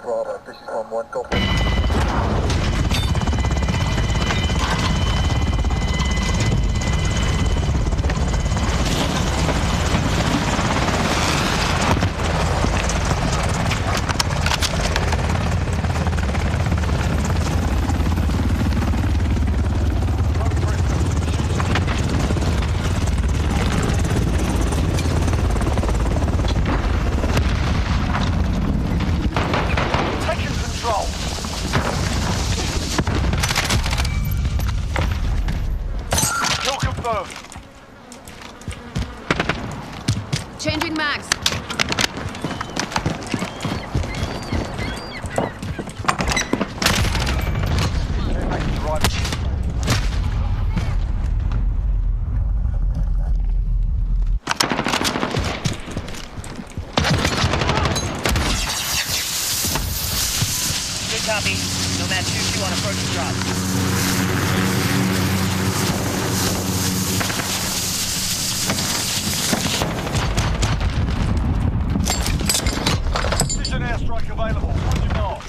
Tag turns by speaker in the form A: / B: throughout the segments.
A: Bravo, this is 1-1, copy.
B: Changing mags.
C: Good copy. Nomad 2-2 on approach to drop.
D: Airstrike available. On your mark.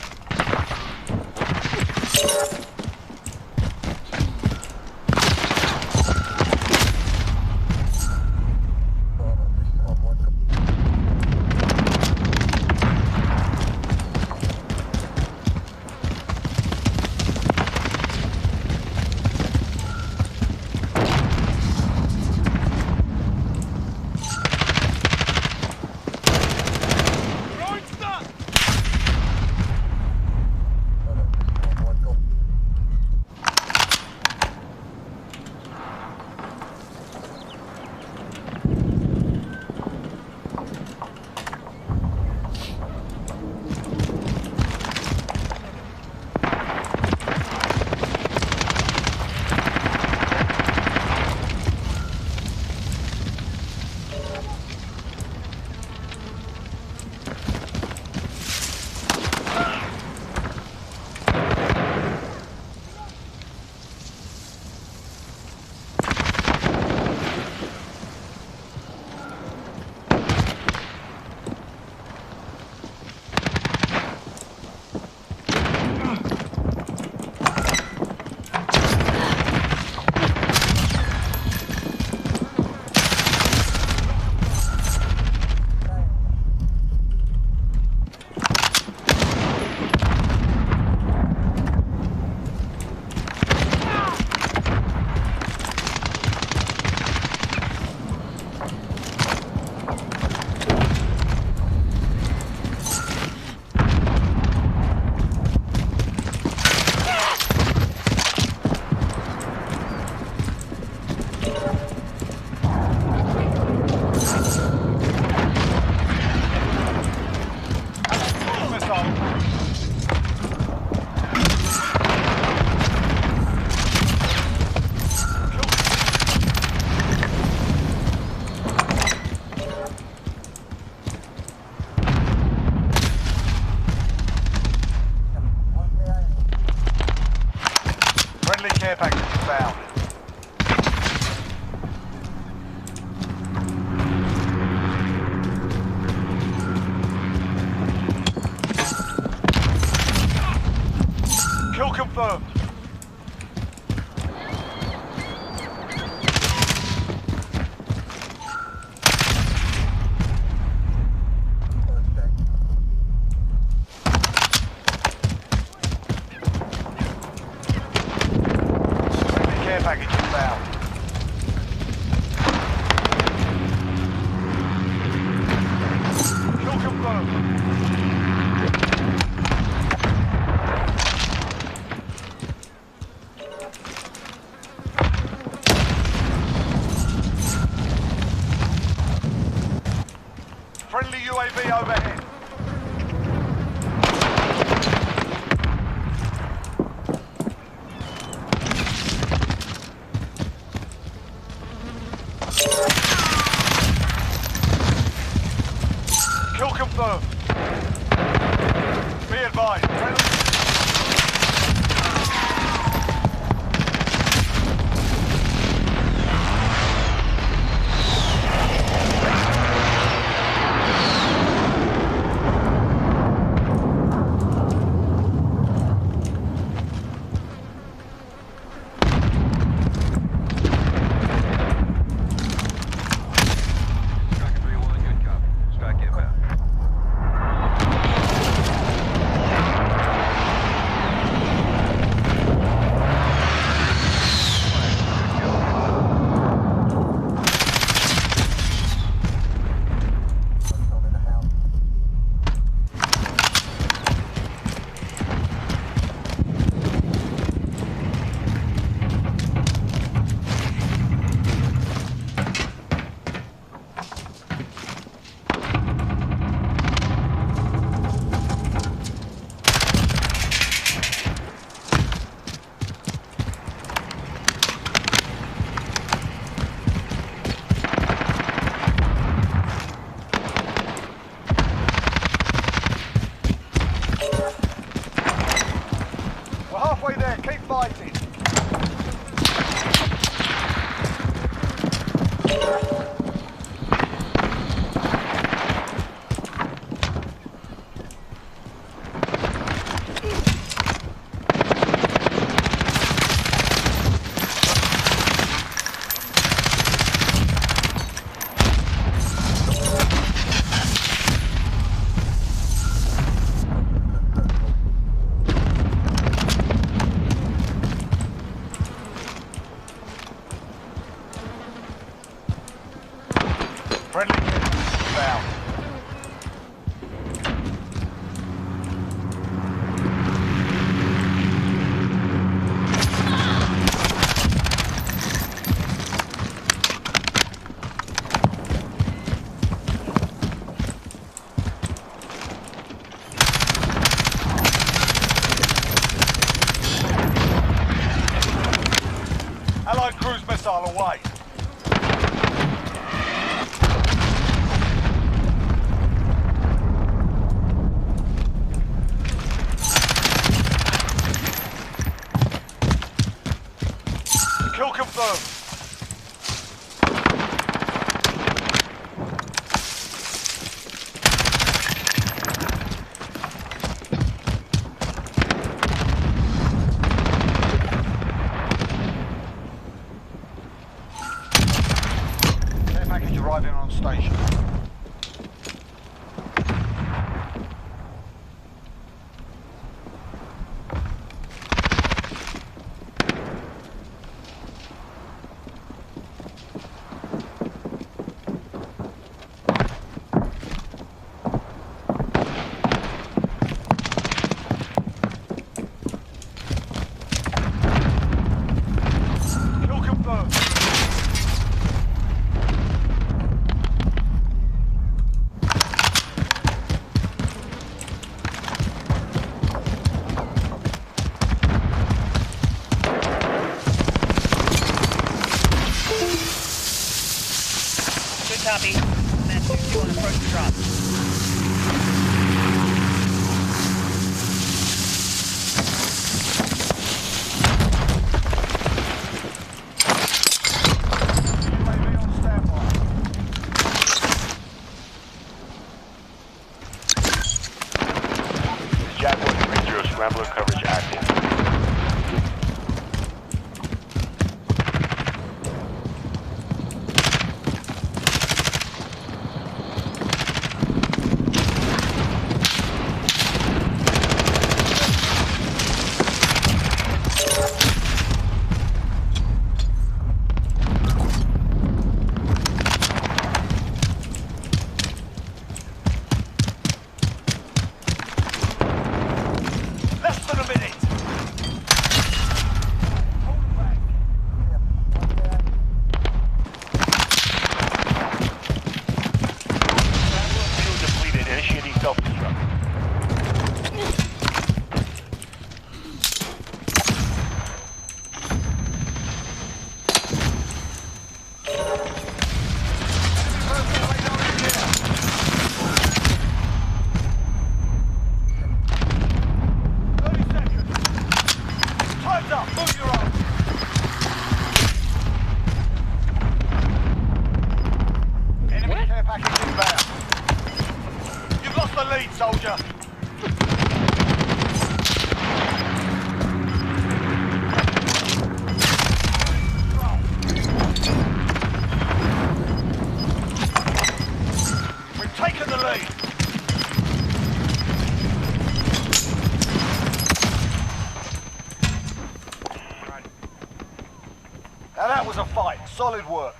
D: Care package found. Kill confirmed. Care package found. Kill confirmed. Friendly UAV overhead. Kill confirmed. Be advised. Friendly care package inbound. Allied cruise missile away. Kill confirmed. Care package arriving on station. Kill confirmed.
C: Good copy. Match 2-2 on approach to drop.
D: UAV on standby.
B: Jaguar 3-0 scrambler coverage active.
D: Less than a minute. Hold it back.
B: Fuel depleted. Initiating self-destruct.
D: Time's up. Move your arms. Enemy care package inbound. You've lost the lead, soldier. We've taken the lead. Now that was a fight. Solid work.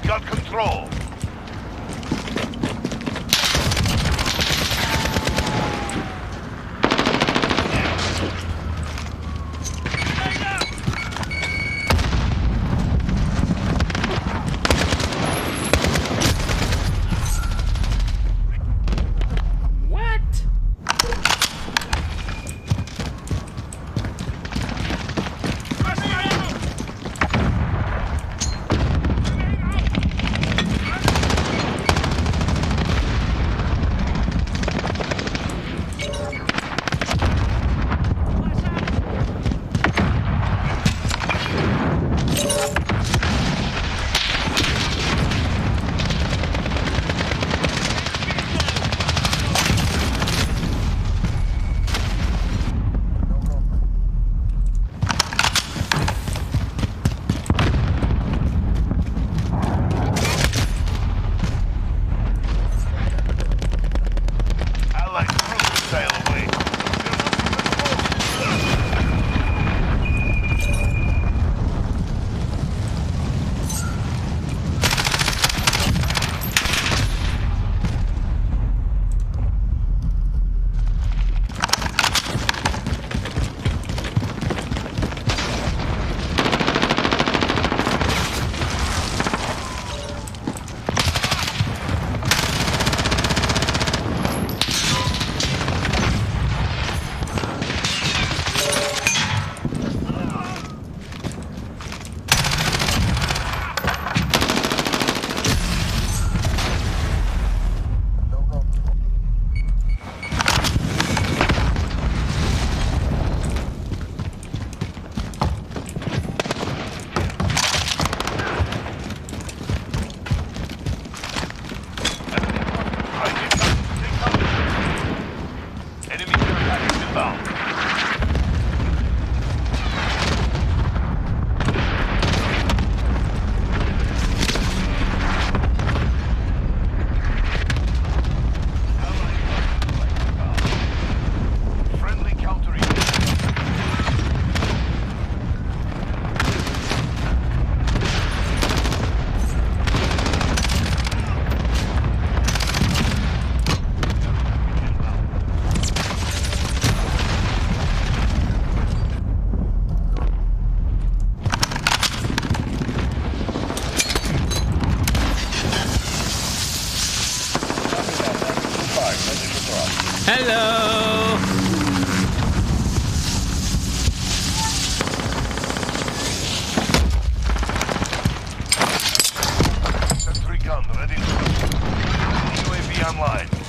D: got control.
E: Hello!
D: Sentry gun ready to UAV online.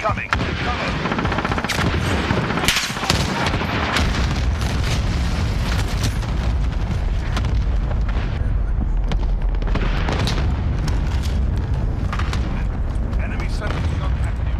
D: incoming. Cover. Enemy sentry gun active.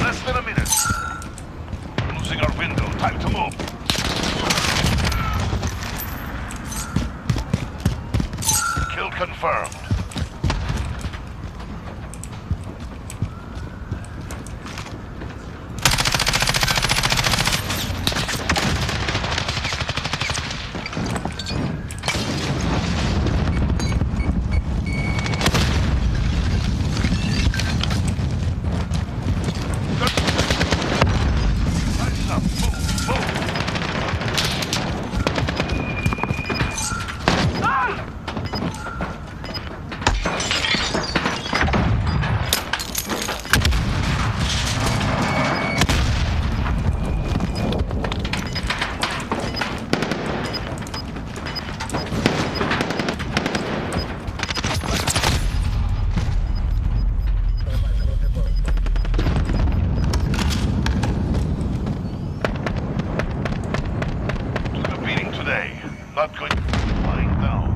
D: Less than a minute. Losing our window. Time to move. Kill confirmed. Lights up. Move. Move. Ah! Took a beating today. Not good. Lying down.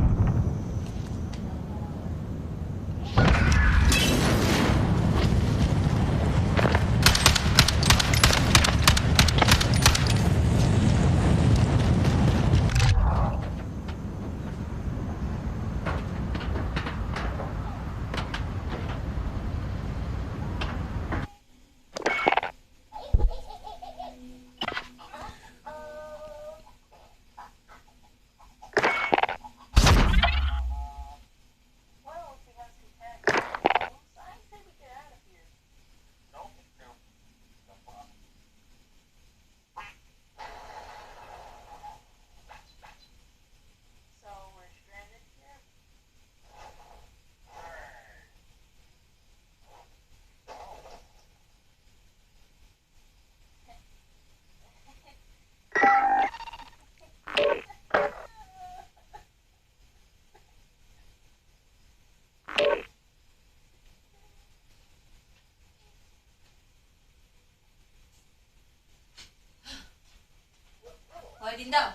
E: Hoy, din daw.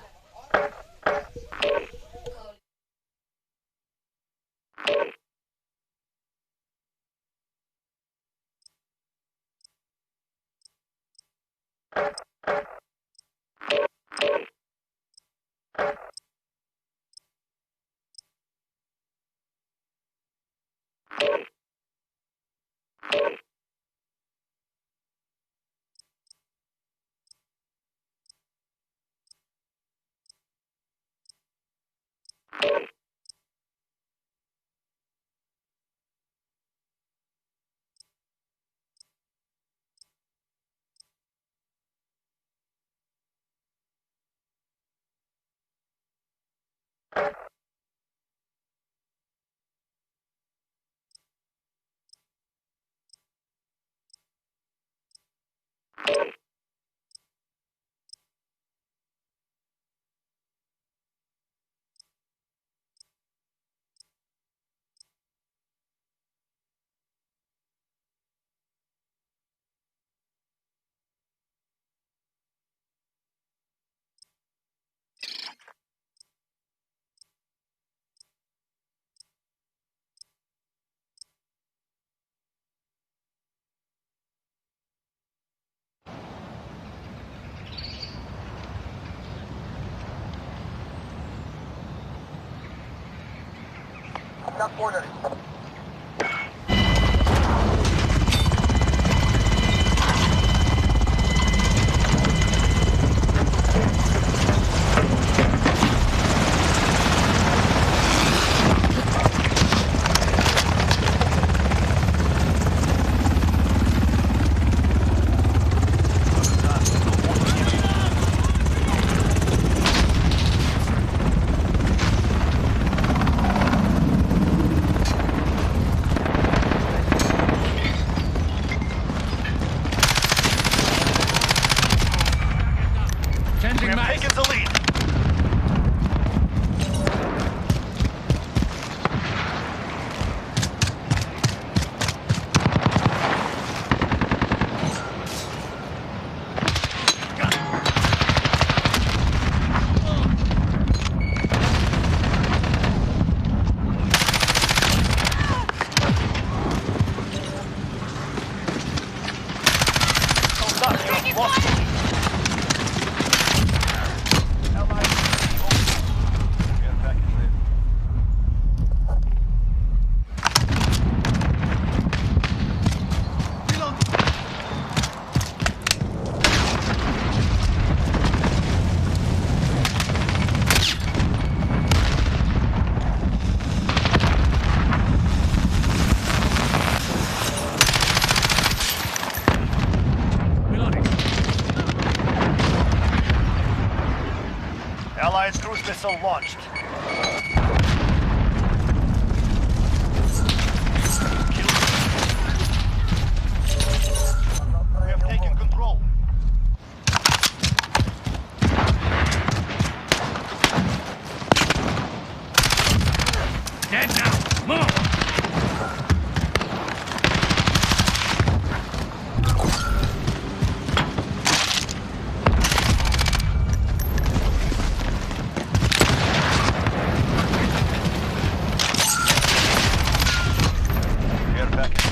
A: Got cornered.
D: missile launched. We have taken control.
F: Dead now! Move!
D: Care package.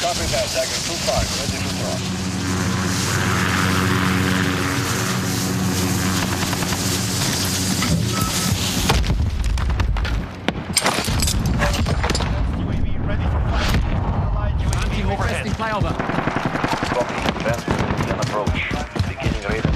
A: Copy that, Dagger 2-5, ready to drop.
D: UAV ready for flight. Allied UAV overhead.
F: Requesting flyover.
B: Copy. Advance and approach. Beginning radar.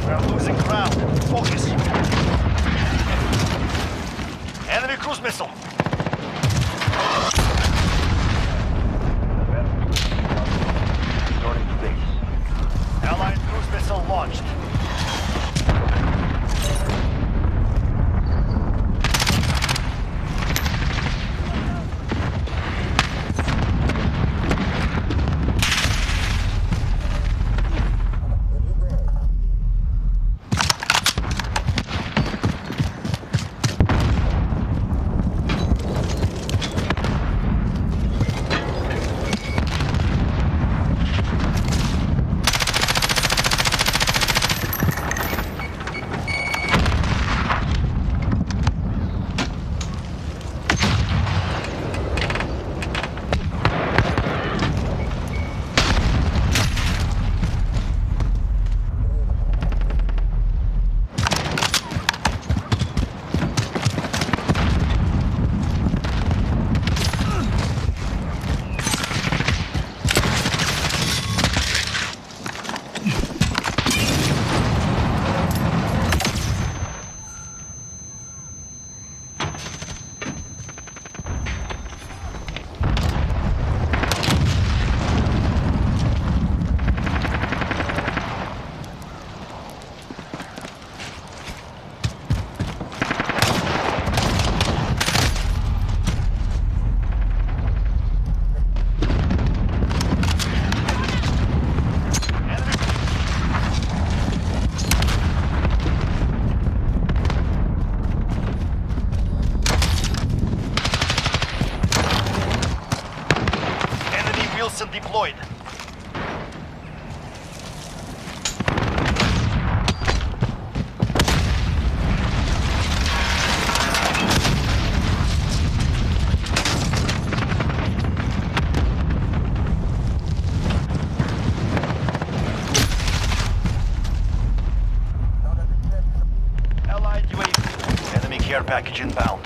D: We are losing ground. Focus. Enemy cruise missile.
B: Restoring to base.
D: Allied cruise missile launched. Wilson deployed. Allied UAV. Enemy care package inbound.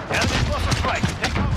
D: Enemy cluster strike. Take out.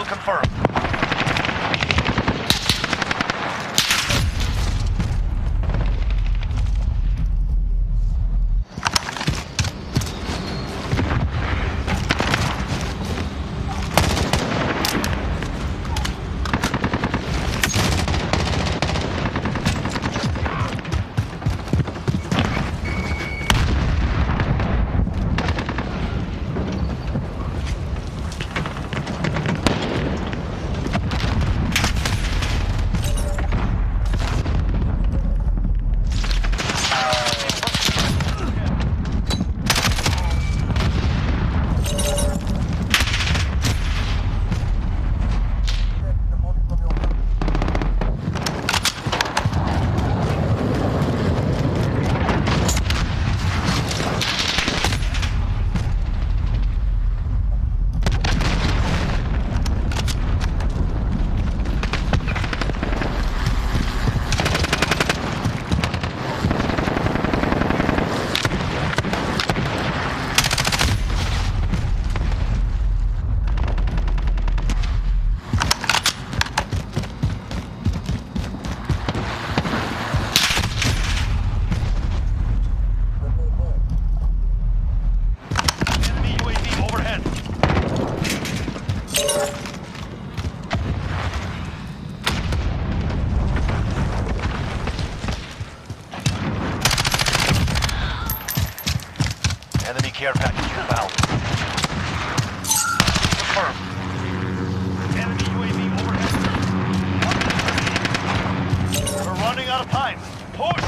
D: confirmed. Enemy care package inbound. Confirmed. Enemy UAV overhead. We're running out of time. Push!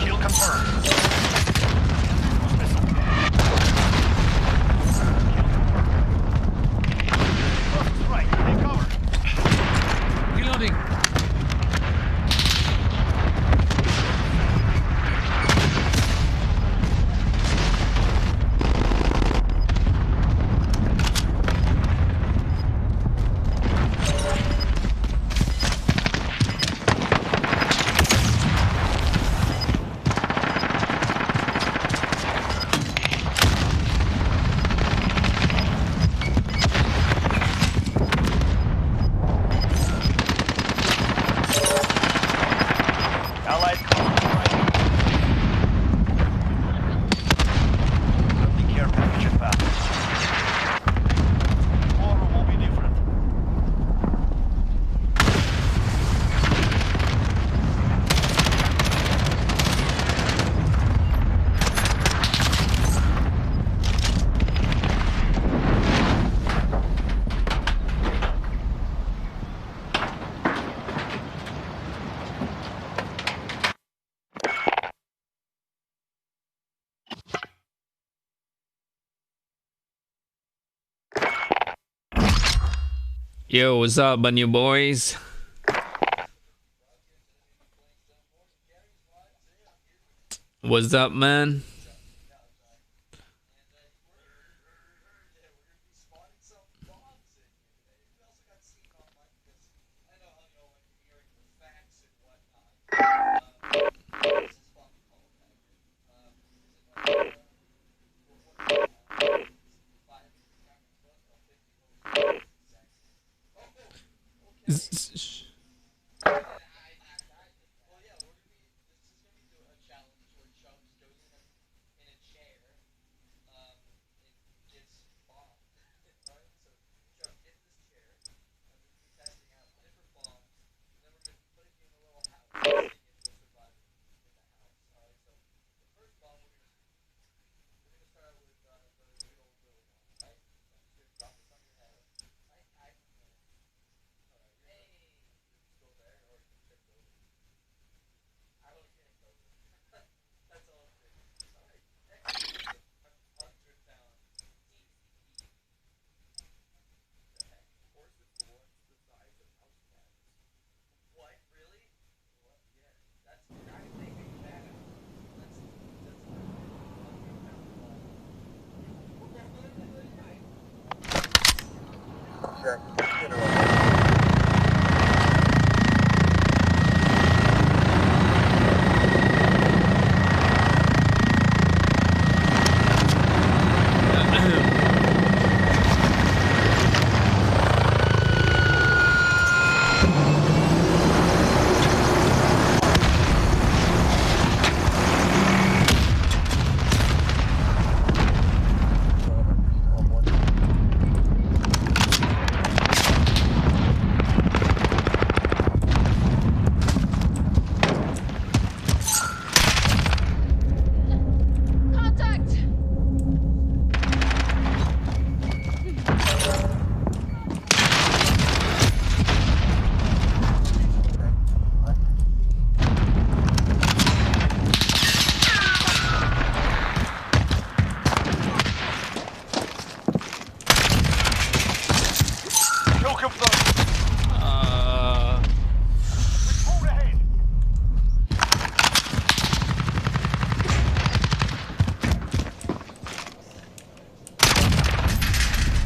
D: Kill confirmed. Missile. Right, take cover.
F: Reloading.
D: Allied right. Enemy care package inbound. Tomorrow will be different.
F: Yo, what's up, my new boys? What's up, man?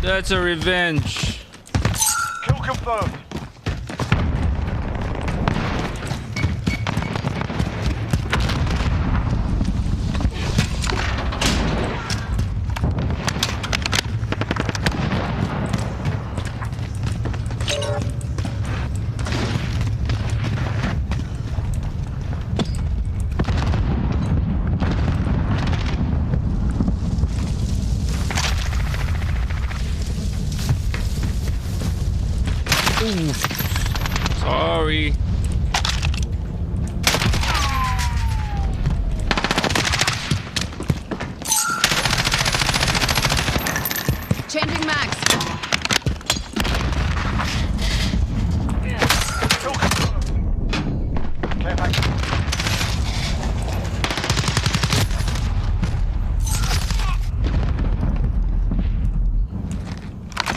F: That's a revenge.
D: Kill confirmed.
F: Sorry.
G: Changing mags.
D: Kill confirmed. Care package.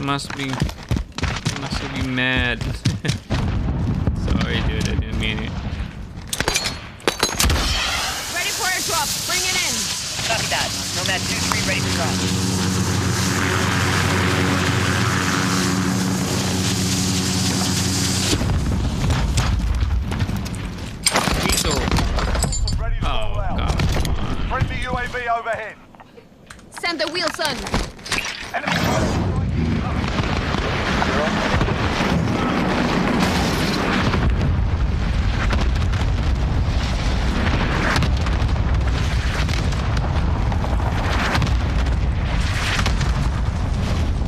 F: Must be mad. Sorry, dude. I didn't mean it.
G: Ready for airdrop. Bring it in.
C: Copy that. Nomad 2-3 ready for drop.
F: Diesel.
D: Ready to roll
F: Oh
D: out.
F: god.
D: Friendly UAV overhead.
G: Send the Wilson.
D: Enemy.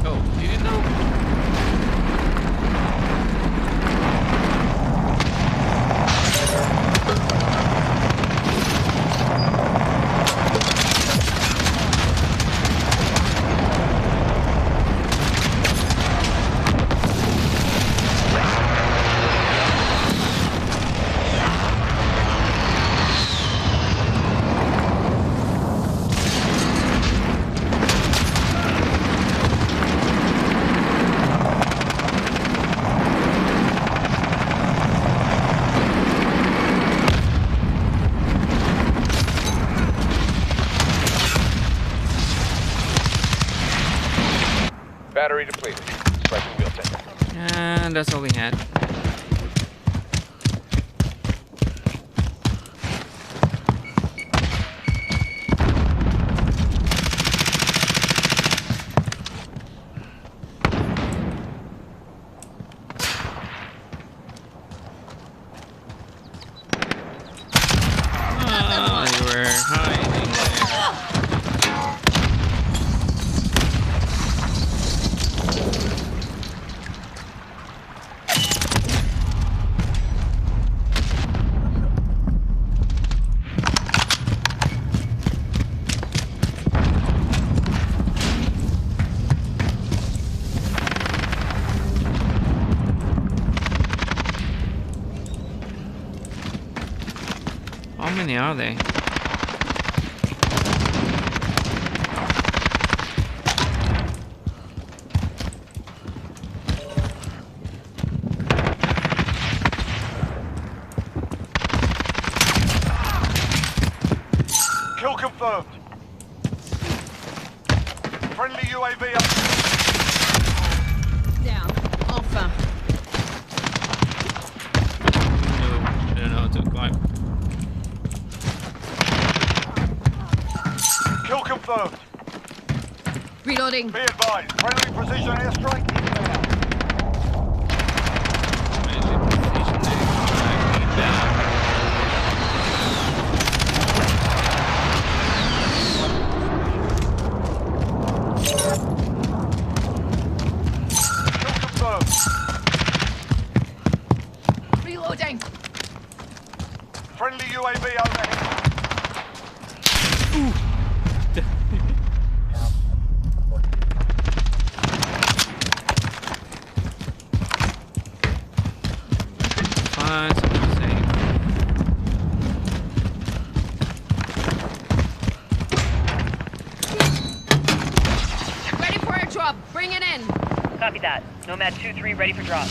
F: Oh, you didn't know?
B: Battery depleted. Striking wheel tender.
F: And that's all we had. Oh, you were hiding there. How many are they?
D: Kill confirmed. Friendly UAV up.
G: Down. Enfin.
F: No, I don't know how to climb.
D: Kill confirmed.
G: Reloading.
D: Be advised. Friendly precision airstrike inbound. Kill confirmed.
G: Reloading.
D: Friendly UAV overhead.
F: Find something safe.
G: Ready for airdrop. Bring it in.
C: Copy that. Nomad 2-3 ready for drop.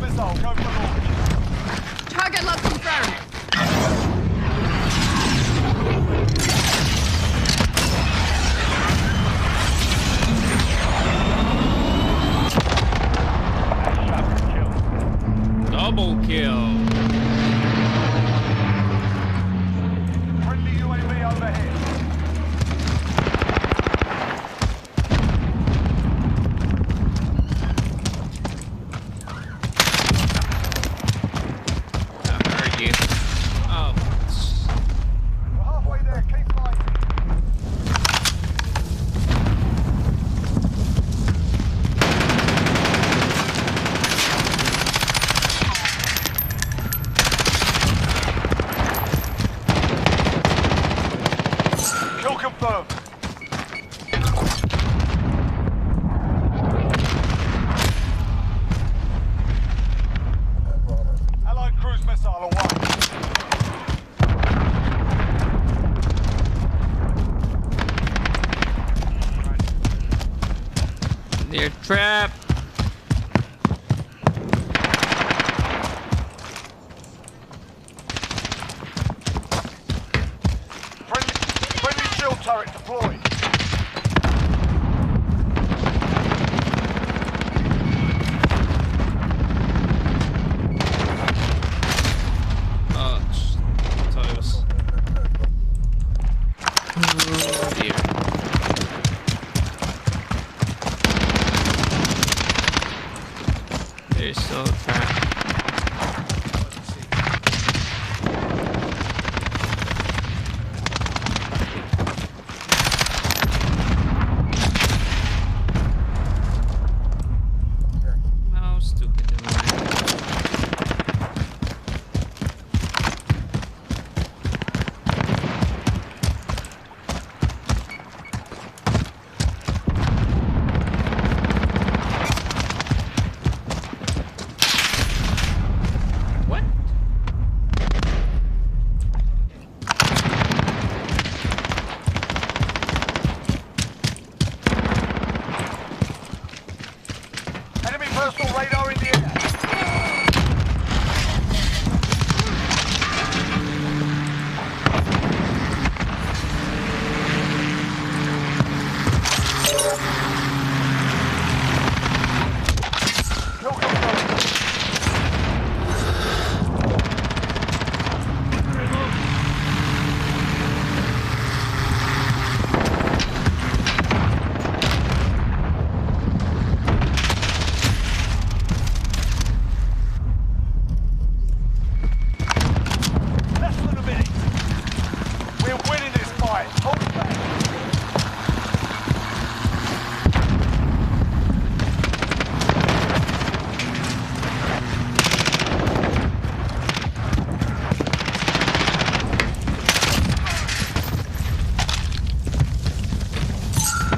D: Missile, go for launch.
F: They're trapped.
D: Friendly shield turret deployed.
F: Oh, I thought it was. Oh dear. They're so trapped. How stupid am I? What?
D: Enemy personal radar in the air. Kill confirmed. Less than a minute. We're winning this fight. Hold back.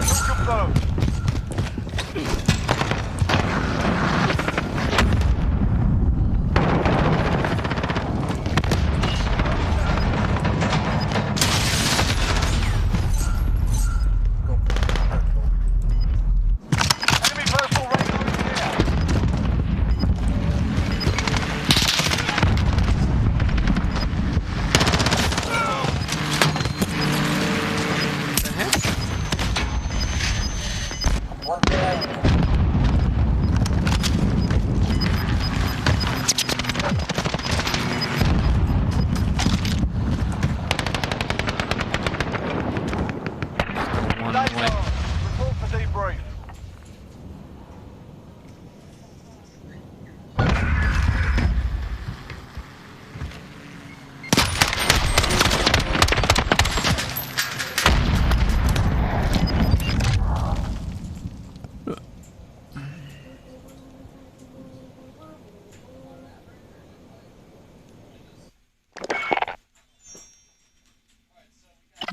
D: Kill confirmed. Enemy personal radar in the air.
F: The heck? One
D: Days
F: way.
D: on. Report for debrief.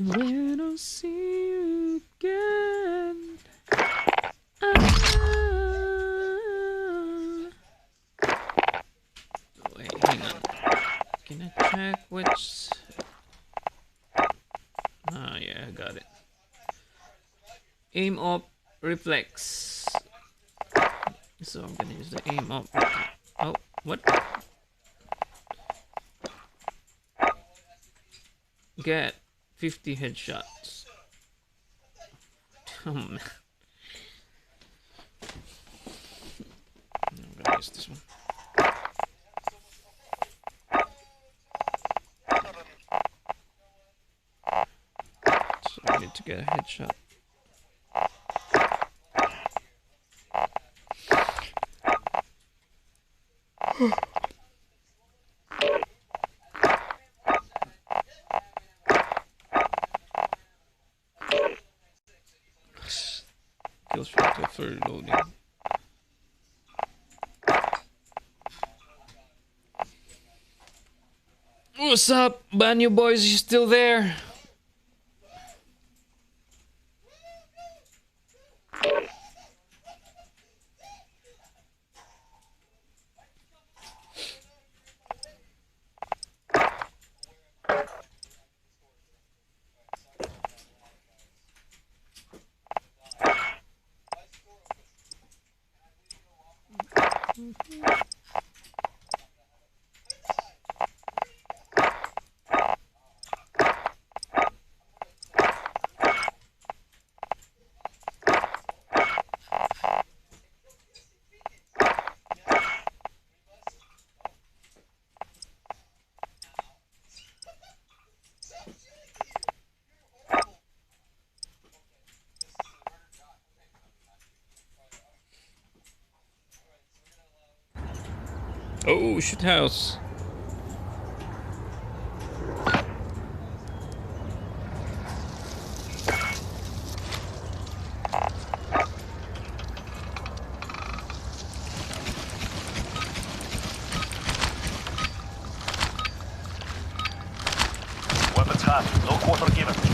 F: When I see you again. Wait, hang on. Can I check which? Oh yeah, I got it. Aim up reflex. So I'm gonna use the aim up. Oh, what? Get 50 headshots. Oh man. I'm gonna use this one. So I need to get a headshot. Kill shot to full loading. What's up, Banyu boys? You still there? Oh, shit house.
B: Weapons hot. No quarter given.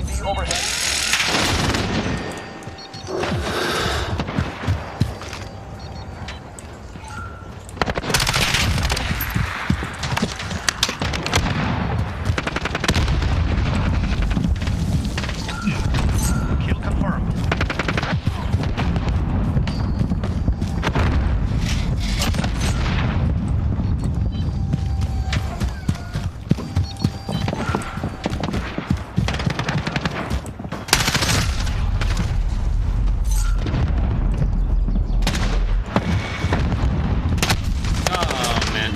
B: UAV overhead. Kill confirmed.
F: Oh man.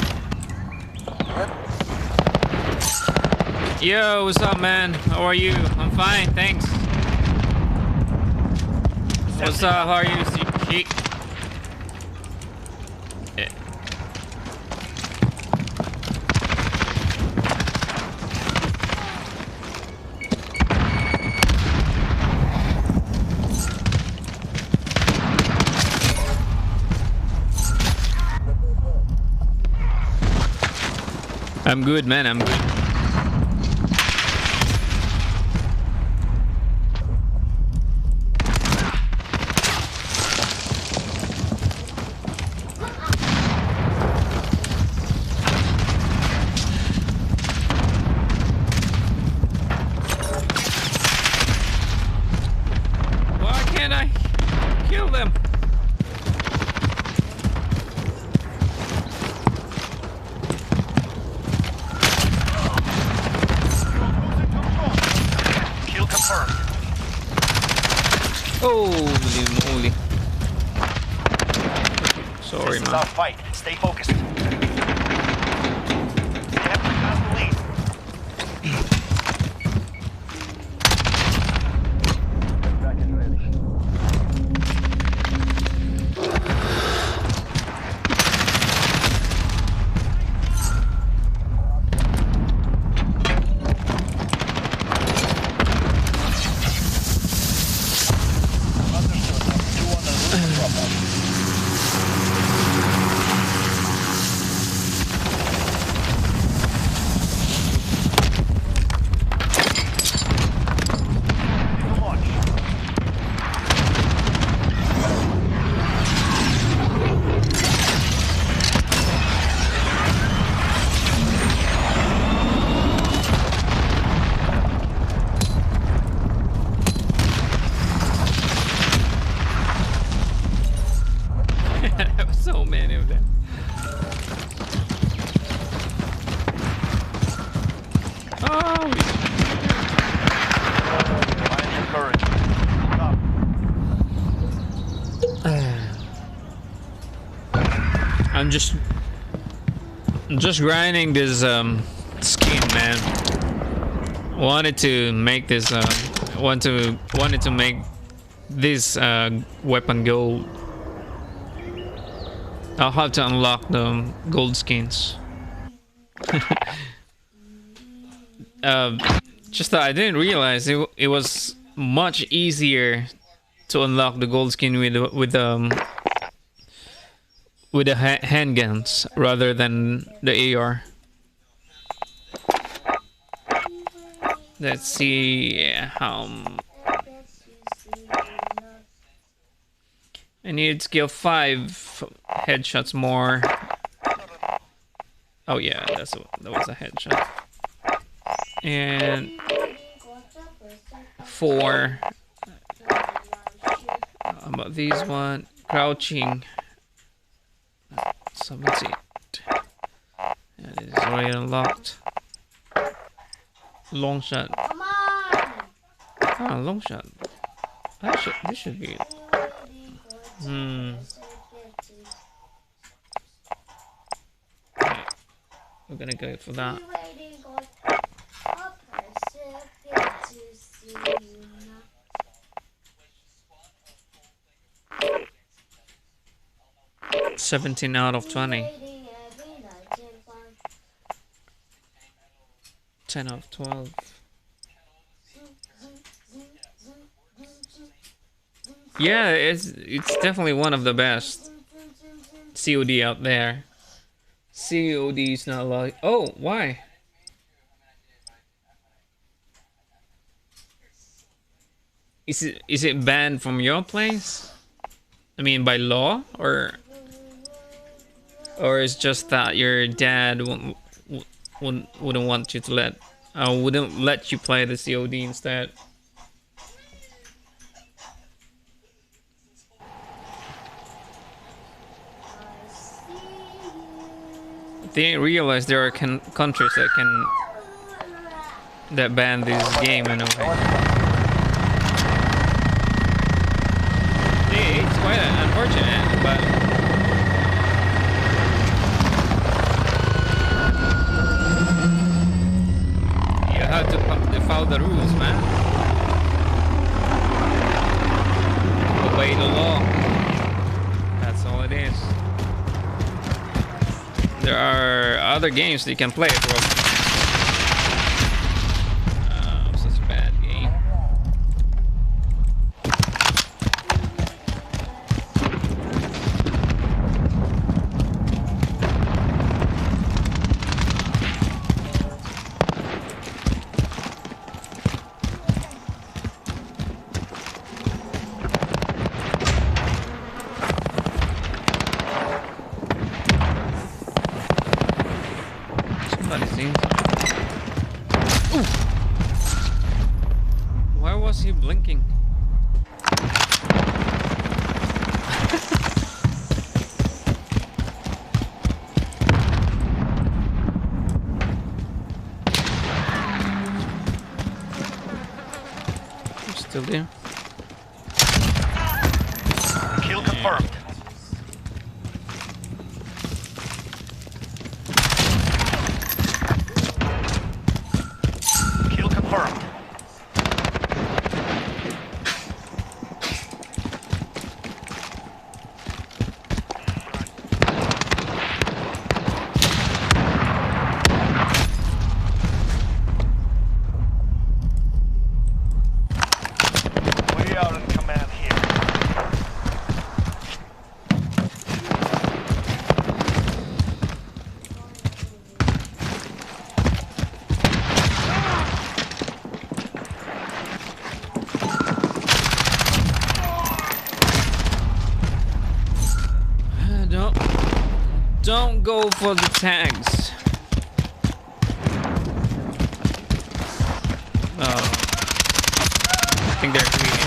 F: Yo, what's up, man? How are you? I'm fine, thanks. What's up? How are you, Sheik? Yeah. I'm good, man. I'm good. Why can't I kill them?
B: Kill confirmed.
F: Holy moly. Sorry,
B: This is
F: man.
B: our fight. Stay focused. We have to pass the lead.
A: Back and ready. Understood. 2 on the roof. Drop out.
B: Launch.
F: There were so many of them. Oh,
B: Find your courage. Stop.
F: I'm just grinding this skin, man. Wanted to make this wanted to make this weapon gold. I'll have to unlock the gold skins. Just that I didn't realize it was much easier to unlock the gold skin with the handguns rather than the AR. Let's see how I need skill 5 headshots more. Oh yeah, that was a headshot. And 4. How about these one? Crouching. 17. Yeah, this is already unlocked. Long shot.
E: Come on!
F: Ah, long shot. This should be it. Okay. We're gonna go for that. 17 out of 20. 10 out of 12. Yeah, it's definitely one of the best COD out there. COD is not like... Oh, why? is it banned from your place? I mean, by law, or it's just that your dad wouldn't want you to wouldn't let you play the COD instead? They realize there are countries that ban this game and everything. It's quite unfortunate, but you have to follow the rules, man. Obey the law. That's all it is. There are other games that you can play, bro. Such a bad game. Why was he blinking? I'm still there.
D: Kill confirmed. Kill confirmed. We are in command here.
F: Don't go for the tags. Oh, I think they're greedy.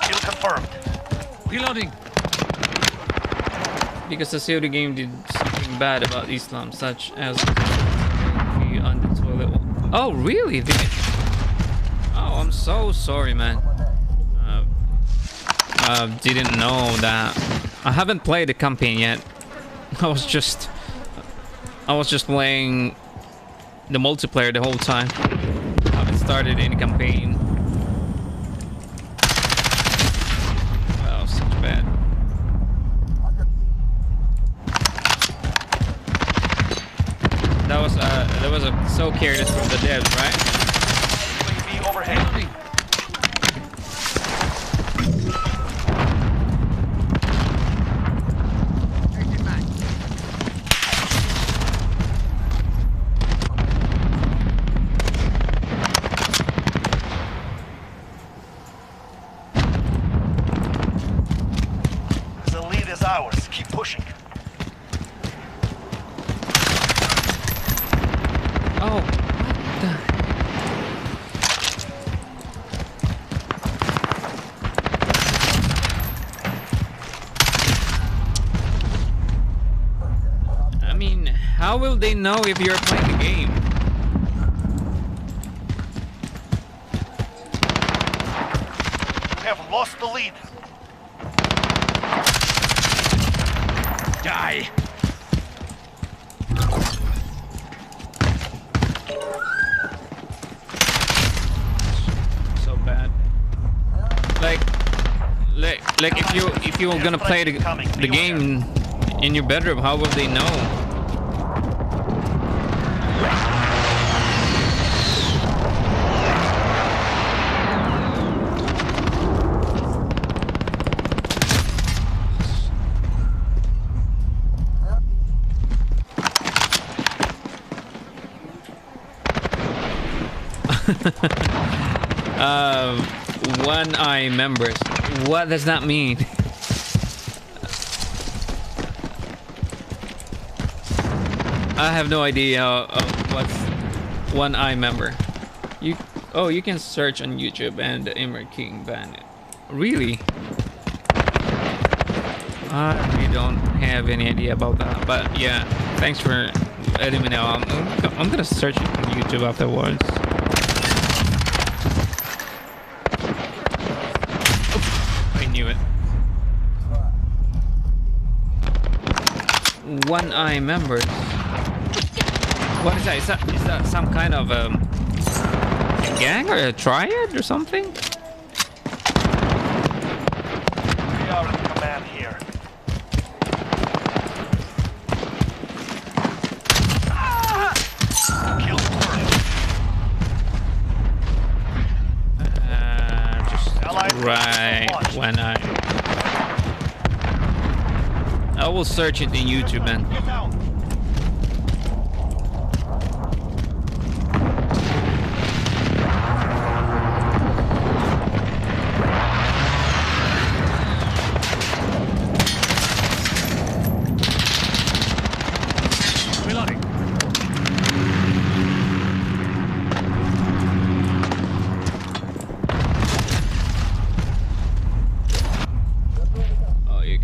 D: Kill confirmed.
A: Reloading.
F: Because the COD game did something bad about Islam, such as you on the toilet. Oh, really? Oh, I'm so sorry, man. Didn't know that. I haven't played the campaign yet. I was just playing the multiplayer the whole time. I haven't started any campaign. Oh, such bad. That was a so careless from the devs, right?
D: UAV overhead. The lead is ours. Keep pushing.
F: Oh, I mean, how will they know if you're playing the game?
D: We have lost the lead.
A: Die.
F: So bad. Like if you're gonna play the game in your bedroom, how will they know? One eye members. What does that mean? I have no idea what's one eye member. You can search on YouTube and Emer King Bandit. Really? I really don't have any idea about that. But yeah, thanks for letting me know. I'm gonna search it on YouTube afterwards. I knew it. One eye members. What is that? Is that some kind of a gang or a triad or something?
D: We are in command here. Kill first.
F: Just right when I will search it in YouTube, man.
D: Get down.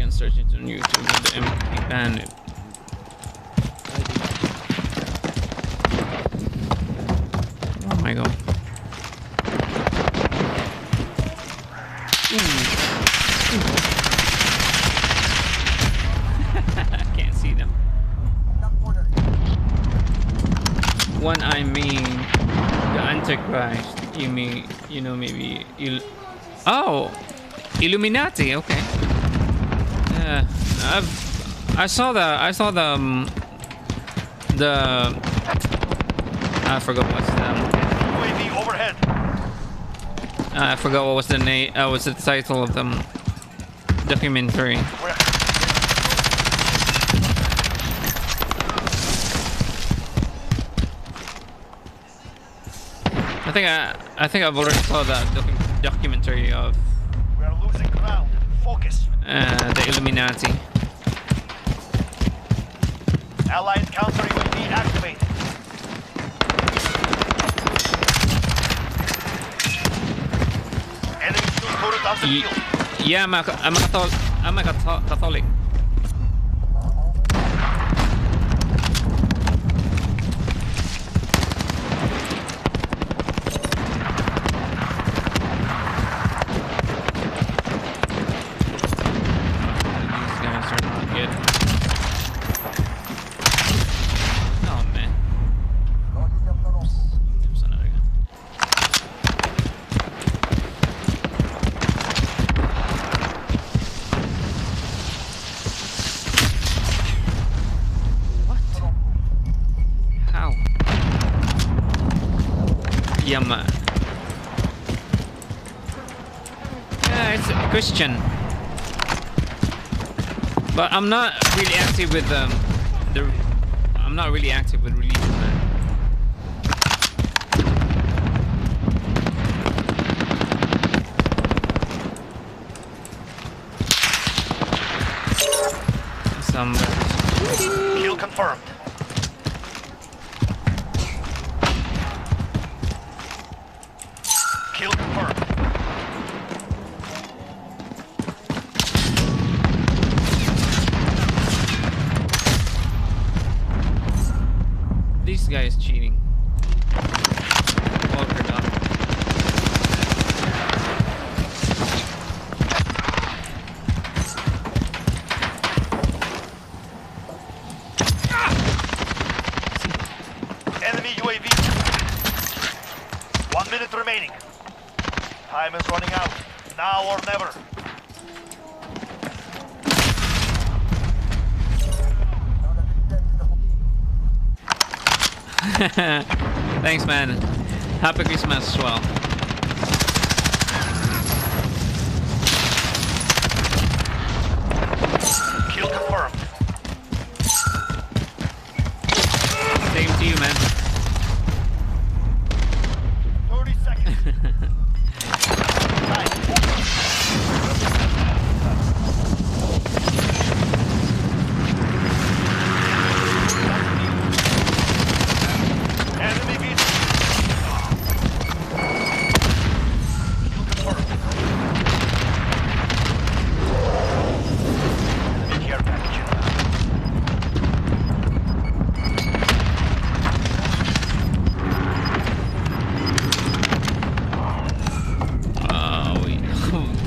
F: Search it on YouTube with the empty bandit. Oh my god. I can't see them. One I mean the Antichrist. You mean, you know, maybe oh, Illuminati, okay. I saw the I forgot what's the
D: UAV overhead.
F: I forgot what was the name. What's the title of the documentary? I think I've already saw that documentary of.
D: We are losing ground. Focus.
F: The Illuminati.
D: Allied counter UAV activated. Enemy still turret on the field.
F: Yeah, I'm a Catholic. Yeah, it's Christian, but I'm not really active with I'm not really active with religion, man.
D: Kill confirmed. Kill confirmed.
F: This guy is cheating. Walker dog.
D: Enemy UAV. 1 minute remaining. Time is running out. Now or never.
F: Thanks, man. Happy Christmas as well.
D: Kill confirmed.
F: Same to you, man.
D: 30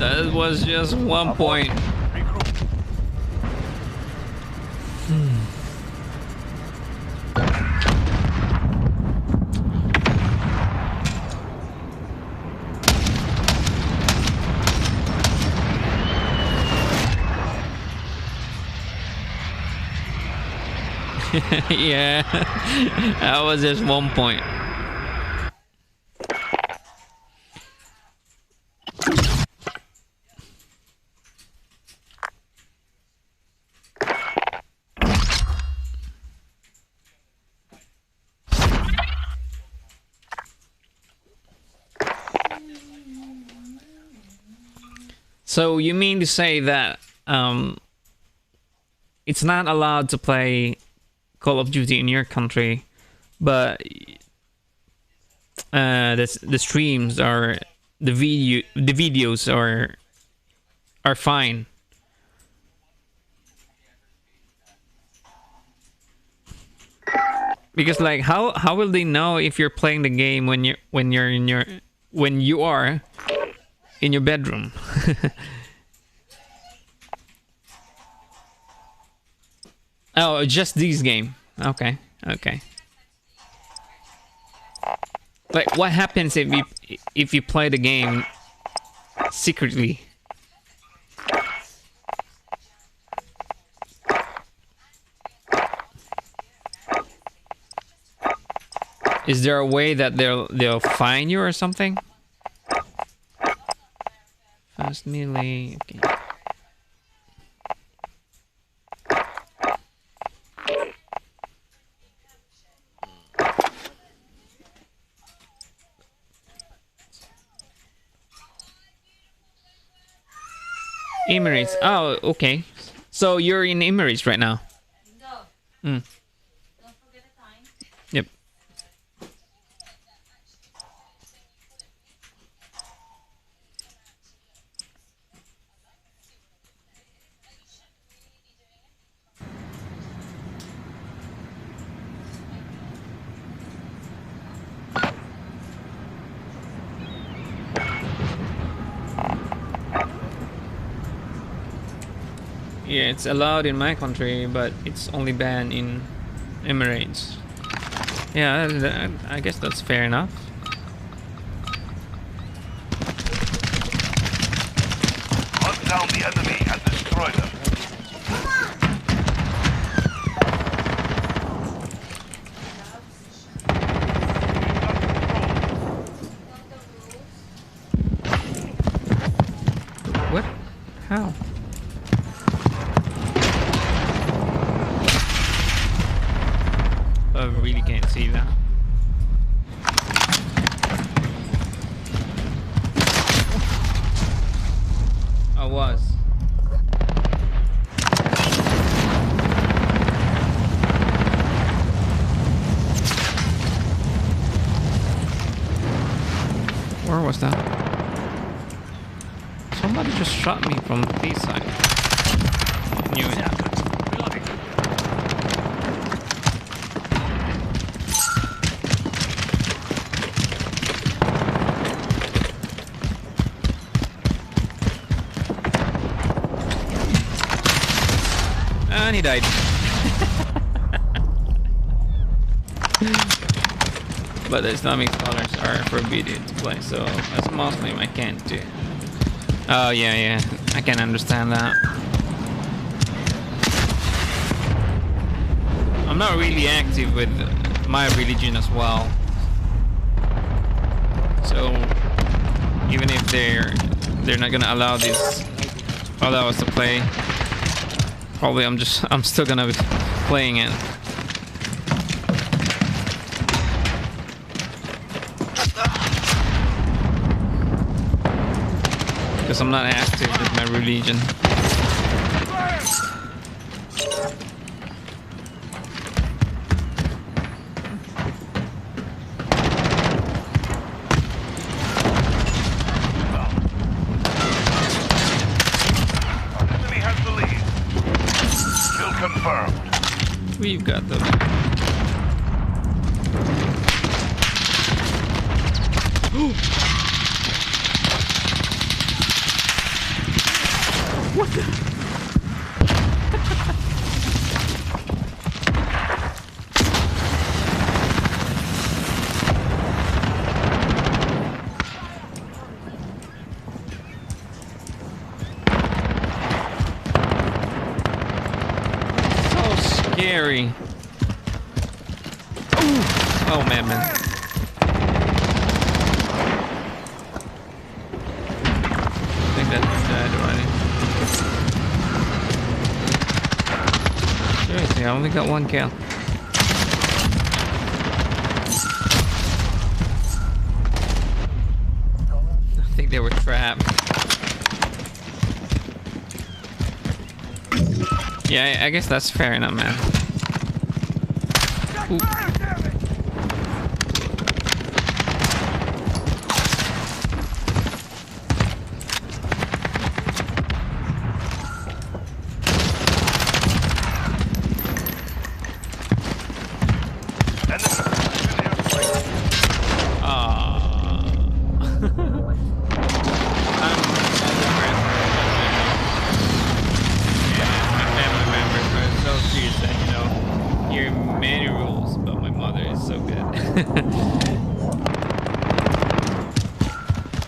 F: That was just 1 point.
D: Regroup.
F: Yeah, that was just 1 point. So you mean to say that it's not allowed to play Call of Duty in your country, but the streams or the videos are fine? Because like how will they know if you're playing the game when you are in your bedroom? Oh, just this game. Okay, okay. Like, what happens if you play the game secretly? Is there a way that they'll fine you or something? Fast melee. Okay. Emirates. Oh, okay. So you're in Emirates right now.
E: No.
F: Mm.
E: Don't forget the time.
F: Yep. Yeah, it's allowed in my country, but it's only banned in Emirates. Yeah, I guess that's fair enough.
D: Hunt down the enemy and destroy them.
F: What? How? I really can't see that. I was. Where was that? Somebody just shot me from this side. Knew it. And he died. But the Islamic scholars are forbidden to play, so as a Muslim I can't do. Oh yeah, I can understand that. I'm not really active with my religion as well, so even if they're not gonna allow us to play, probably I'm still gonna be playing it. Because I'm not active with my religion.
D: Our enemy has the lead. Kill confirmed.
F: We've got the. Scary. Ooh. Oh man. I think that's dead already. Seriously, I only got one kill. I think they were trapped. Yeah, I guess that's fair enough, man. Ooh.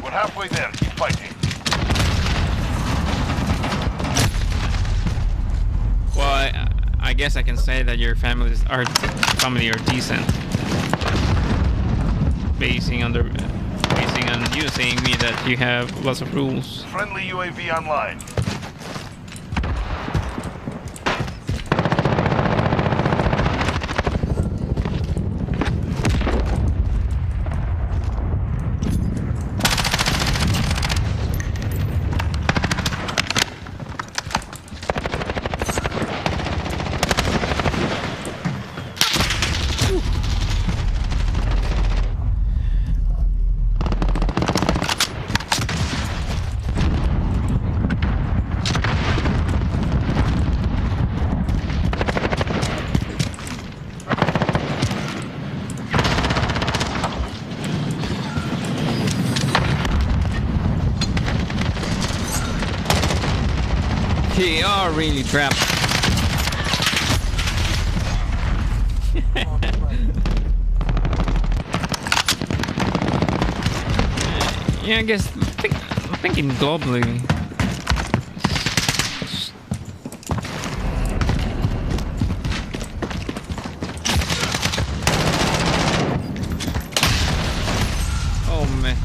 D: We're halfway there. Keep fighting.
F: Well, I guess I can say that your family are decent, basing on you saying me that you have lots of rules.
D: Friendly UAV online.
F: They are really trapped. Yeah, I guess I'm thinking globally. Oh man.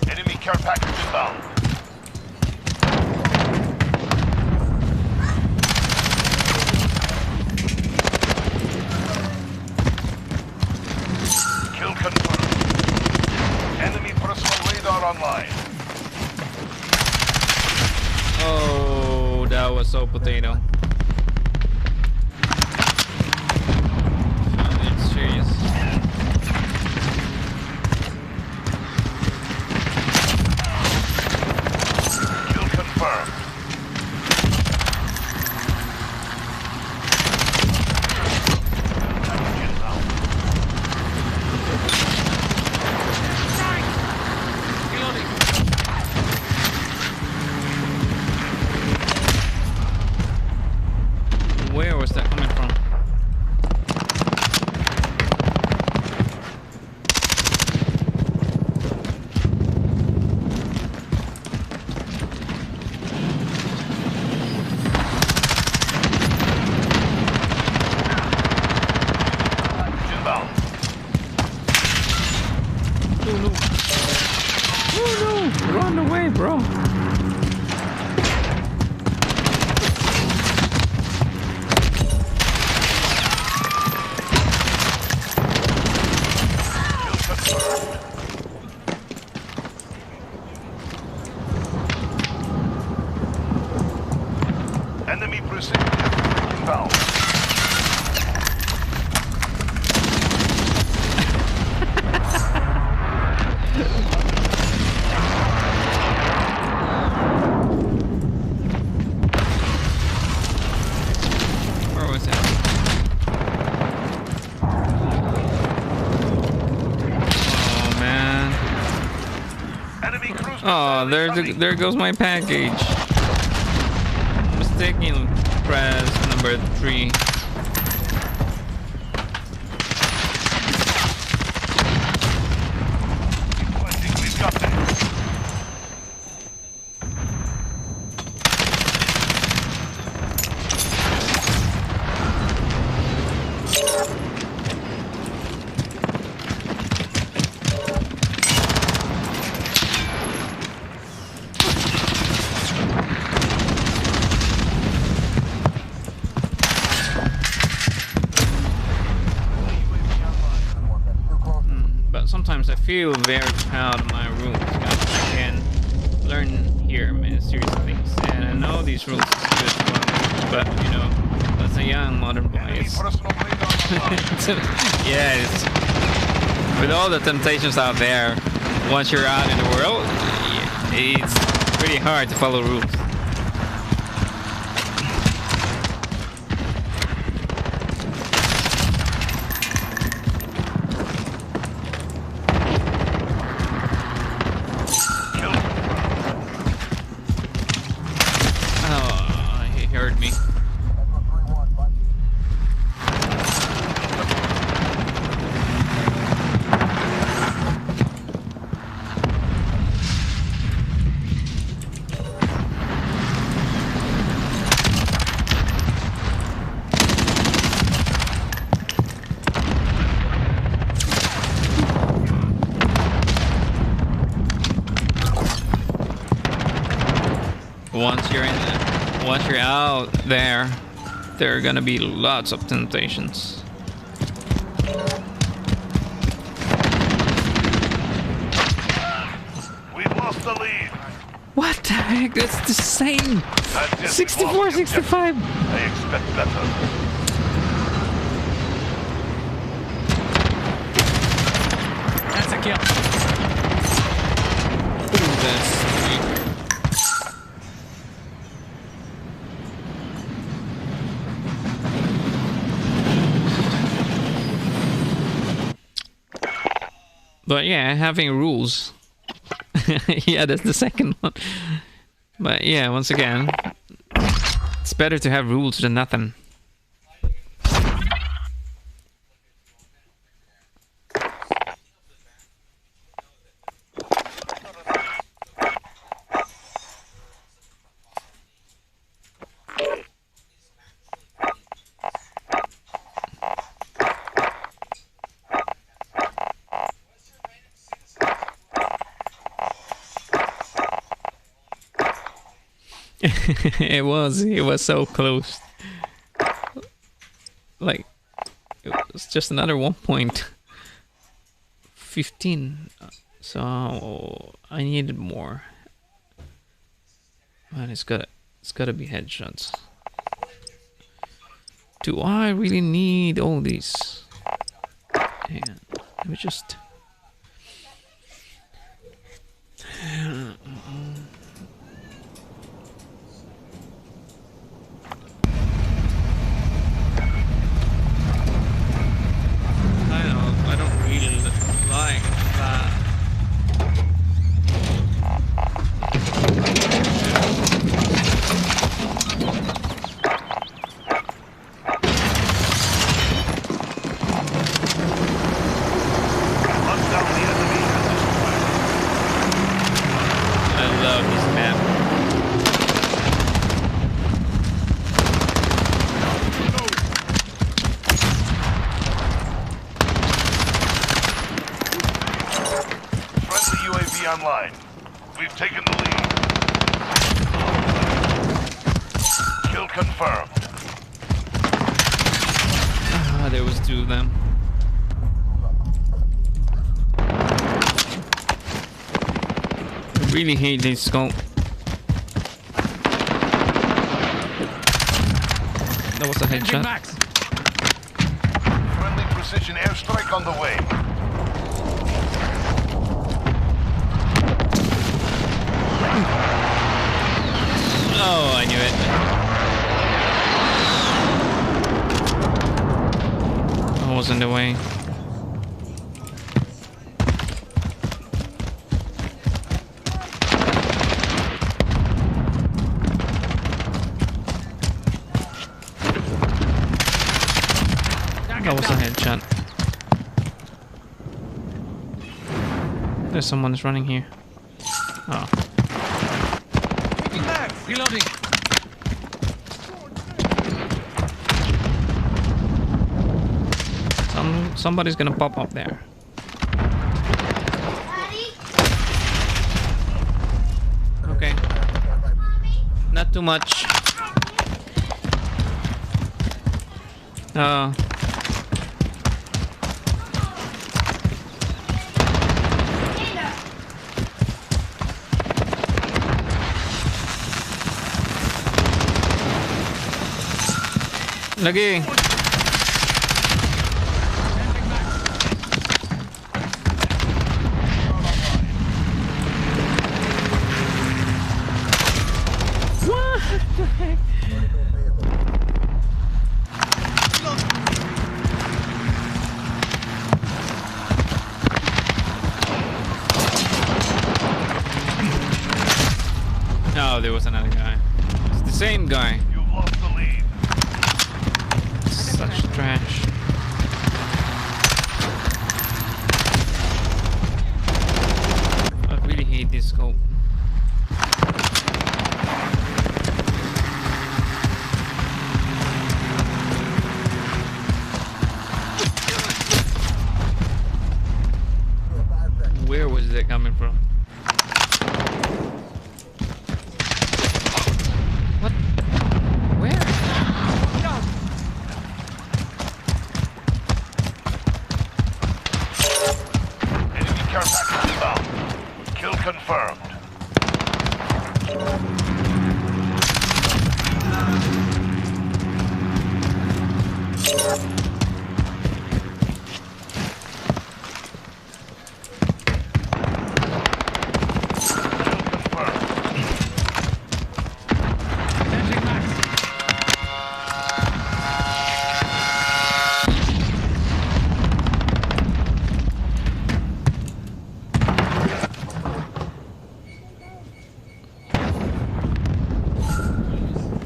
D: Enemy care package inbound. Kill confirmed. Enemy personal radar online.
F: Oh, that was so potato. It's serious.
D: Kill confirmed.
F: Where was that coming from?
D: Inbound.
F: Oh no. Oh no! Run away, bro!
D: Enemy precision inbound.
F: Oh, there goes my package. Mistakenly press number 3.
D: I think we've got this.
F: But sometimes I feel very proud of my rules. I can learn here many serious things, and I know these rules is good for me, but you know, as a young modern boy, it's
D: Personal lead on the line.
F: yeah, it's, with all the temptations out there, once you're out in the world, it's pretty hard to follow rules. Oh, he heard me. Once you're out there are gonna be lots of temptations.
D: We've lost the lead.
F: What the heck? That's the same.
D: That is
F: 64,
D: lost
F: 65.
D: I expect better.
A: That's a kill.
F: Ooh, that's sweet. But yeah, having rules. Yeah, that's the second one. But yeah, once again, it's better to have rules than nothing. It was so close. Like, it was just another 1.15, so I needed more. Man, it's gotta be headshots. Do I really need all these? Hang on, let me just. I don't really like that.
D: Hunt down the enemy at this point.
F: I love this map.
D: Friendly UAV online. We've taken the lead. Kill confirmed.
F: Ah, there was 2 of them. I really hate this scope. That was a headshot.
A: Max.
D: Friendly precision airstrike on the way.
F: Oh, I knew it. I was in the way. There's someone running here. Oh.
A: Reloading.
F: Somebody's gonna pop up there. Okay. Not too much. Lagi. Oh, there was another guy. It's the same guy.
D: You've lost the lead.
F: Such trash. I really hate this scope. Where was that coming from? What? Where?
D: Enemy care package inbound. Kill confirmed.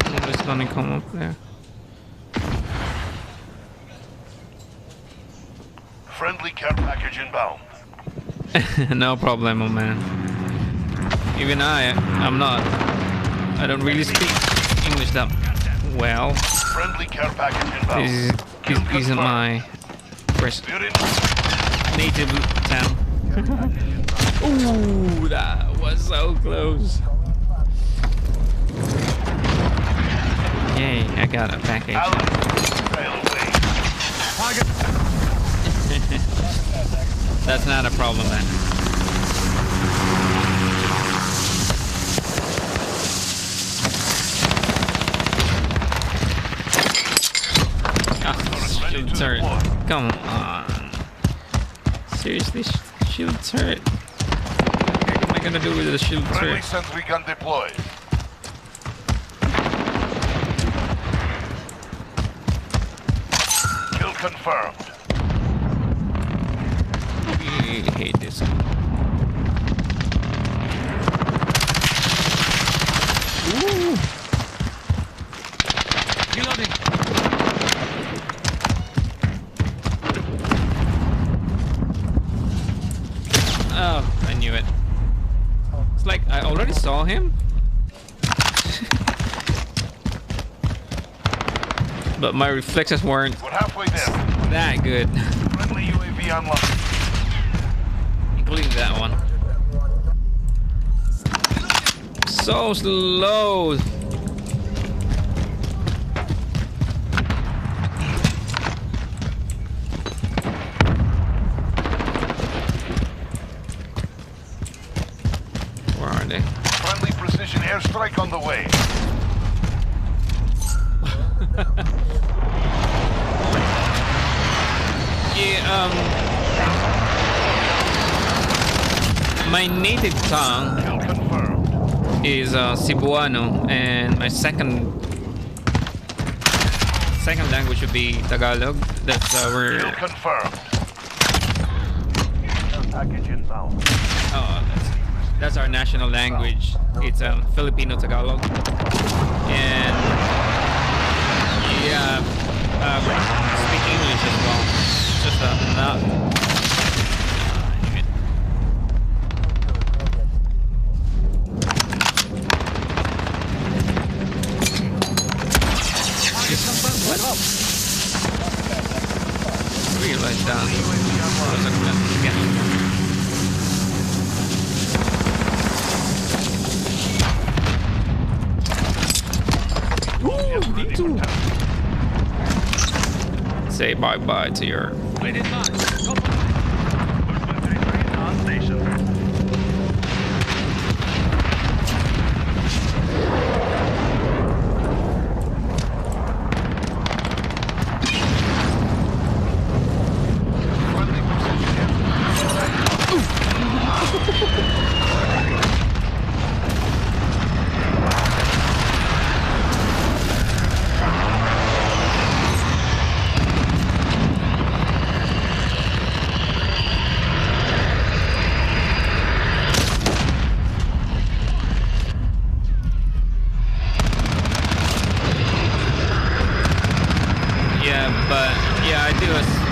F: Nobody's gonna come up there.
D: Friendly care package inbound.
F: No problemo, man. Even I'm not. I don't really speak English that well.
D: Friendly care package inbound.
F: This isn't my first
D: We're in.
F: native town. Ooh, that was so close. Yay, I got a package.
D: Alan, sail away.
F: That's not a problem, man. Oh, shield turret. Come on. Seriously, shield turret. What am I gonna do with the shield
D: Friendly
F: turret?
D: sentry gun deployed. Kill confirmed.
F: I hate this. Ooh.
A: Reloading.
F: Oh, I knew it. It's like I already saw him. But my reflexes weren't
D: We're halfway there.
F: that good.
D: Friendly UAV unlocked.
F: Including that one. So slow. Where are they?
D: Friendly precision airstrike on the way.
F: Yeah, my native tongue
D: Kill confirmed.
F: is Cebuano, and my second language would be Tagalog. That's
D: Kill
F: where
D: confirmed. Package inbound.
F: that's our national language. It's Filipino Tagalog, and yeah, speak English as well. Just not. say bye-bye to your...
D: Movement train on station. Friendly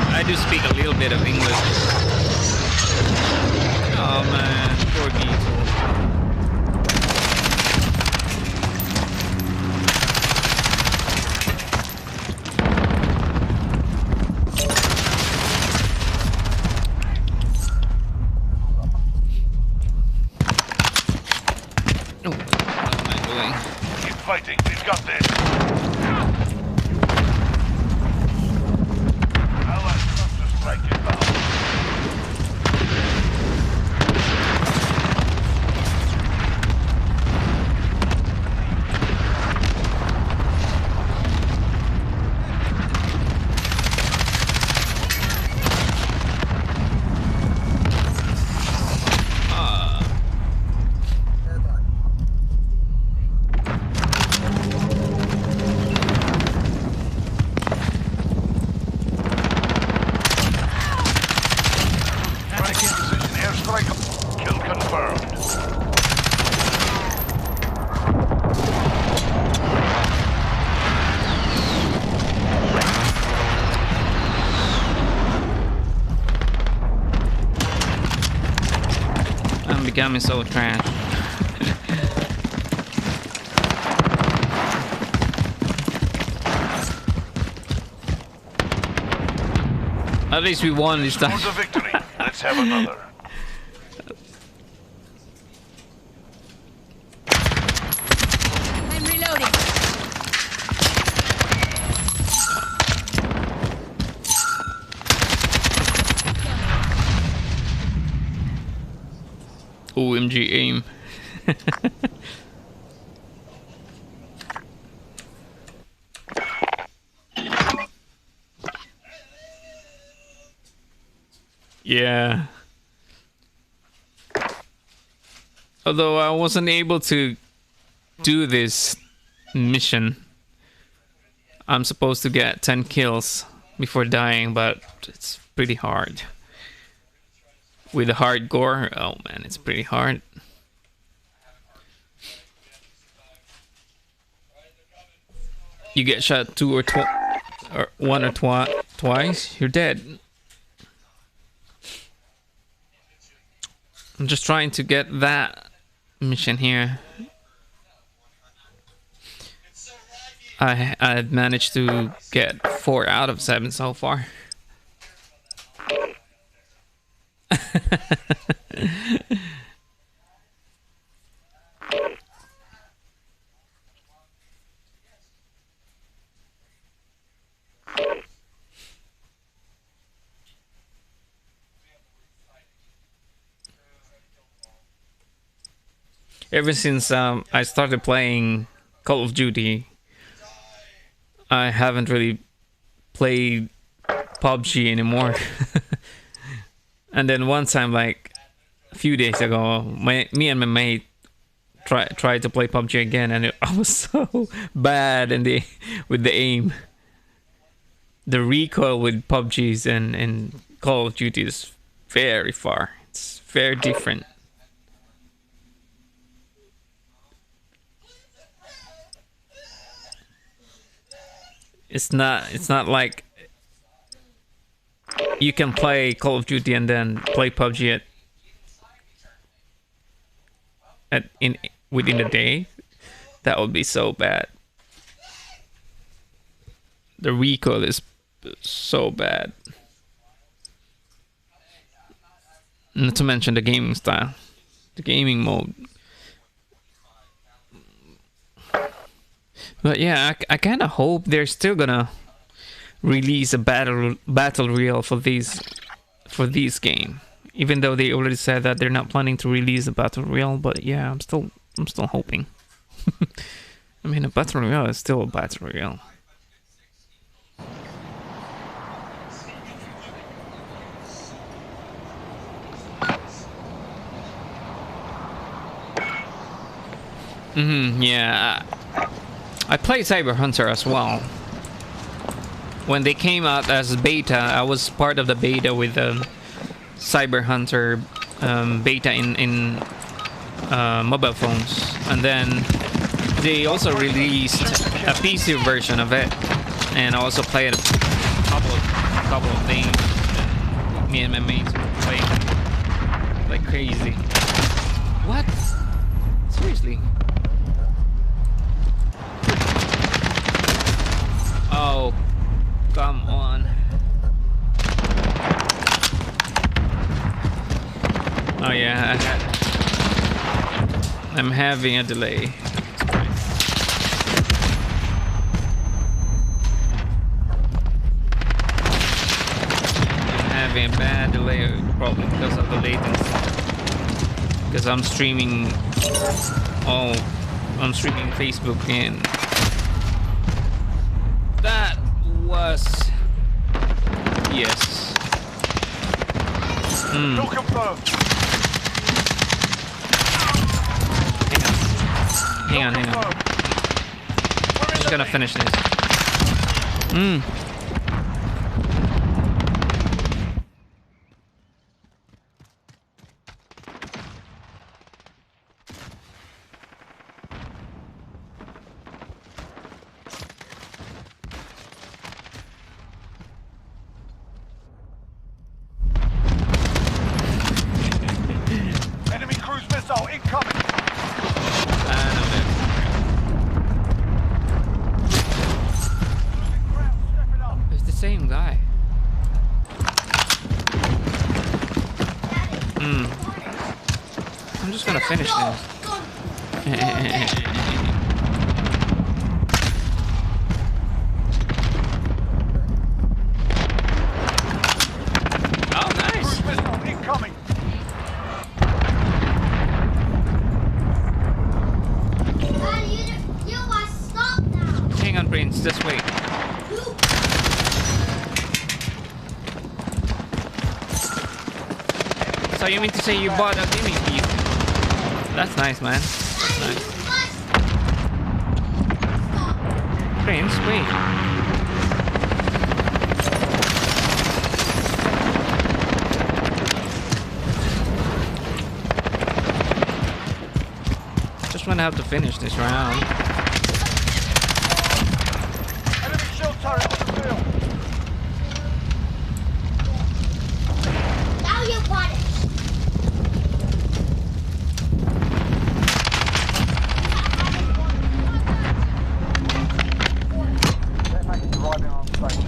F: I do speak a little bit of English. Oh man, poor Beetle. Oh, what am I doing?
D: Keep fighting, we've got this. Kill confirmed.
F: I'm becoming so trash. At least we won this time.
D: For the victory. Let's have another.
G: I'm reloading.
F: OMG aim. Yeah. Although I wasn't able to do this mission. I'm supposed to get 10 kills before dying, but it's pretty hard. With the hardcore, oh man, it's pretty hard. You get shot one or twice, you're dead. I'm just trying to get that mission here. I managed to get 4 out of 7 so far. Ever since I started playing Call of Duty, I haven't really played PUBG anymore. And then one time, like a few days ago, me and my mate tried to play PUBG again, and I was so bad with the aim. The recoil with PUBGs and Call of Duty is very far. It's very different. It's not like you can play Call of Duty and then play PUBG within a day. That would be so bad. The recoil is so bad. Not to mention the gaming style, the gaming mode. But yeah, I kind of hope they're still gonna release a battle royale for this game. Even though they already said that they're not planning to release a battle royale, but yeah, I'm still hoping. I mean, a battle royale is still a battle royale. Yeah. I played Cyber Hunter as well. When they came out as beta, I was part of the beta with Cyber Hunter beta in mobile phones, and then they also released a PC version of it, and I also played a couple of things. And me and my mates were playing like crazy. What? Seriously? Oh, come on. Oh yeah, I'm having a delay. I'm having a bad delay, probably because of the latency. Because I'm streaming Facebook, and that was yes.
D: Not confirmed.
F: Hang on. I'm just gonna finish this.
D: Enemy cruise missile incoming.
F: It's the same guy. I'm just gonna finish this. Oh, nice.
D: Cruise missile incoming.
E: You must stop now.
F: Hang on, Prince. Just wait. So you mean to say you bought a gaming piece? That's nice, man. That's nice. Prince, wait. Just wanna have to finish this round.
D: Enemy shield turret on the field.
E: Now you want it.
D: They're making the right on station.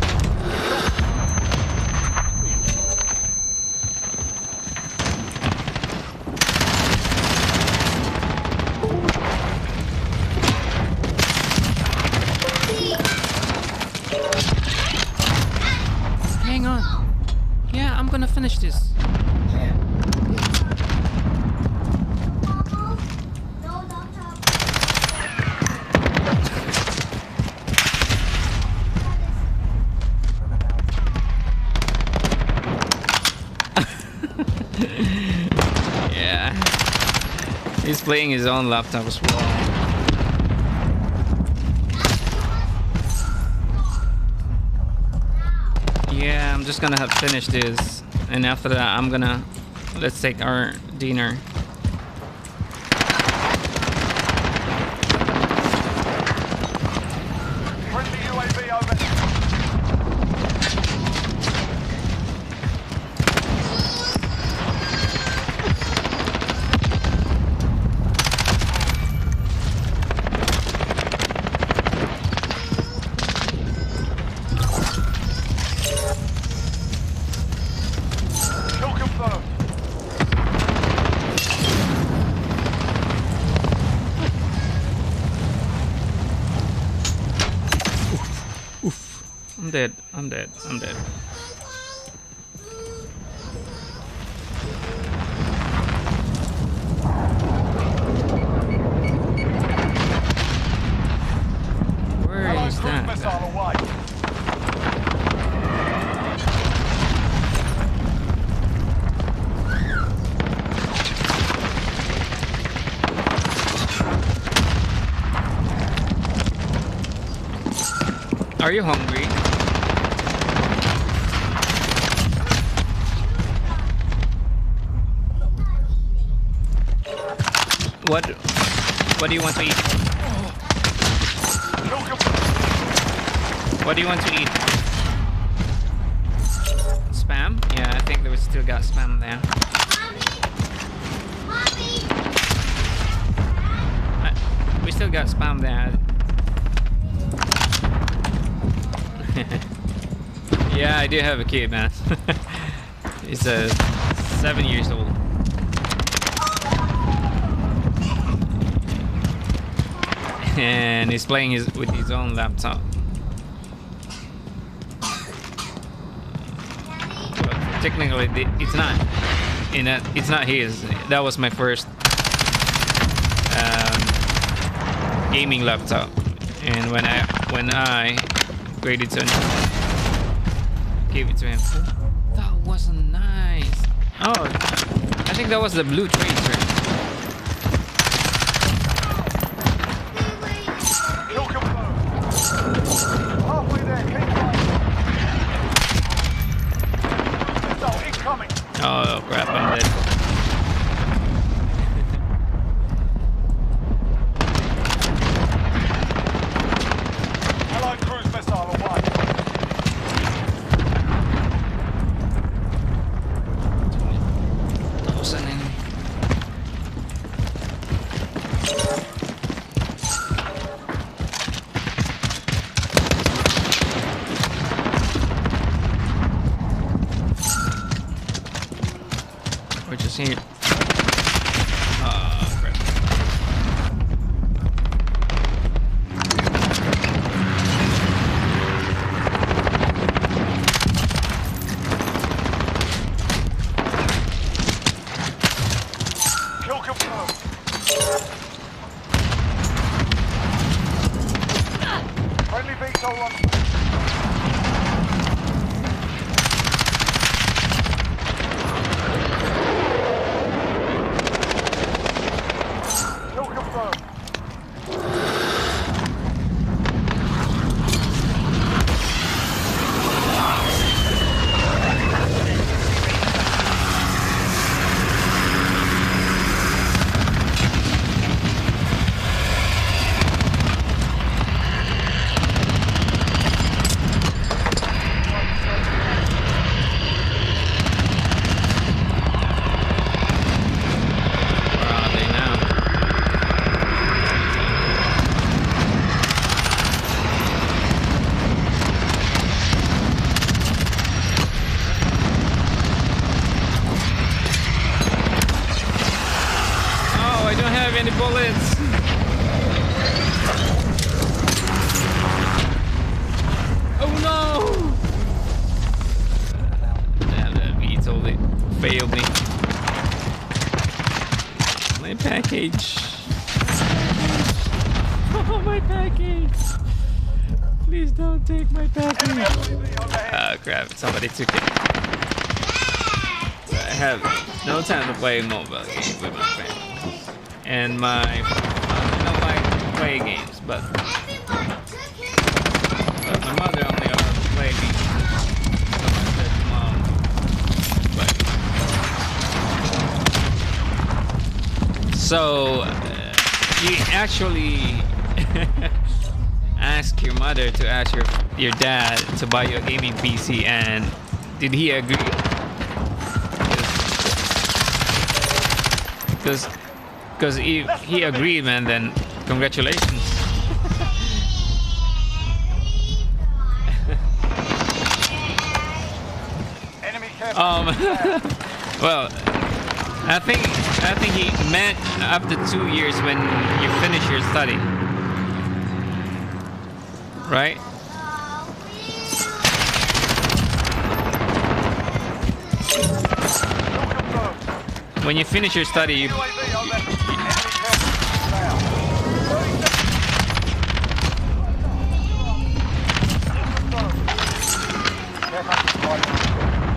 F: Hang on. Yeah, I'm gonna finish this.
E: No, doctor.
F: Yeah. He's playing his own laptop as well. Yeah, I'm just gonna have finished this, and after that I'm gonna let's take our dinner.
D: Friendly UAV over. Kill confirmed.
F: I'm dead. I'm dead. I'm dead. Where
D: Allied
F: is
D: cruise
F: that
D: missile
F: guy?
D: away.
F: Are you hungry? What do you want to eat? What do you want to eat? Spam? Yeah, I think we still got spam there. We still got spam there. Yeah, I do have a kid, man. He's 7 years old. And he's playing with his own laptop. But technically, it's not. It's not his. That was my first gaming laptop, and when I upgraded to gave it to him. That was nice. Oh, I think that was the blue tracer.
D: Kill confirmed. Halfway there, keep going. Missile incoming.
F: Oh crap, I'm dead.
D: Allied cruise missile away.
F: We're just here. Oh crap.
D: Kill confirmed. Friendly VTOL on. Kill confirmed.
F: Where are they now? Oh, I don't have any bullets. Oh no! Damn, that VTOL failed me. My package. Oh, my package. Please don't take my package. Oh crap, somebody took it. I have no time to play mobile games with my family. And my I don't like to play games, but my mother only allowed to play games. So I said, Mom, play. So you actually ask your mother to ask your dad to buy you a gaming PC, and did he agree? Because if he agreed, man, then congratulations.
D: Enemy care
F: Well, I think he meant up to 2 years when you finish your study, right? When you finish your study, you,
D: UAV overhead. Enemy care package inbound.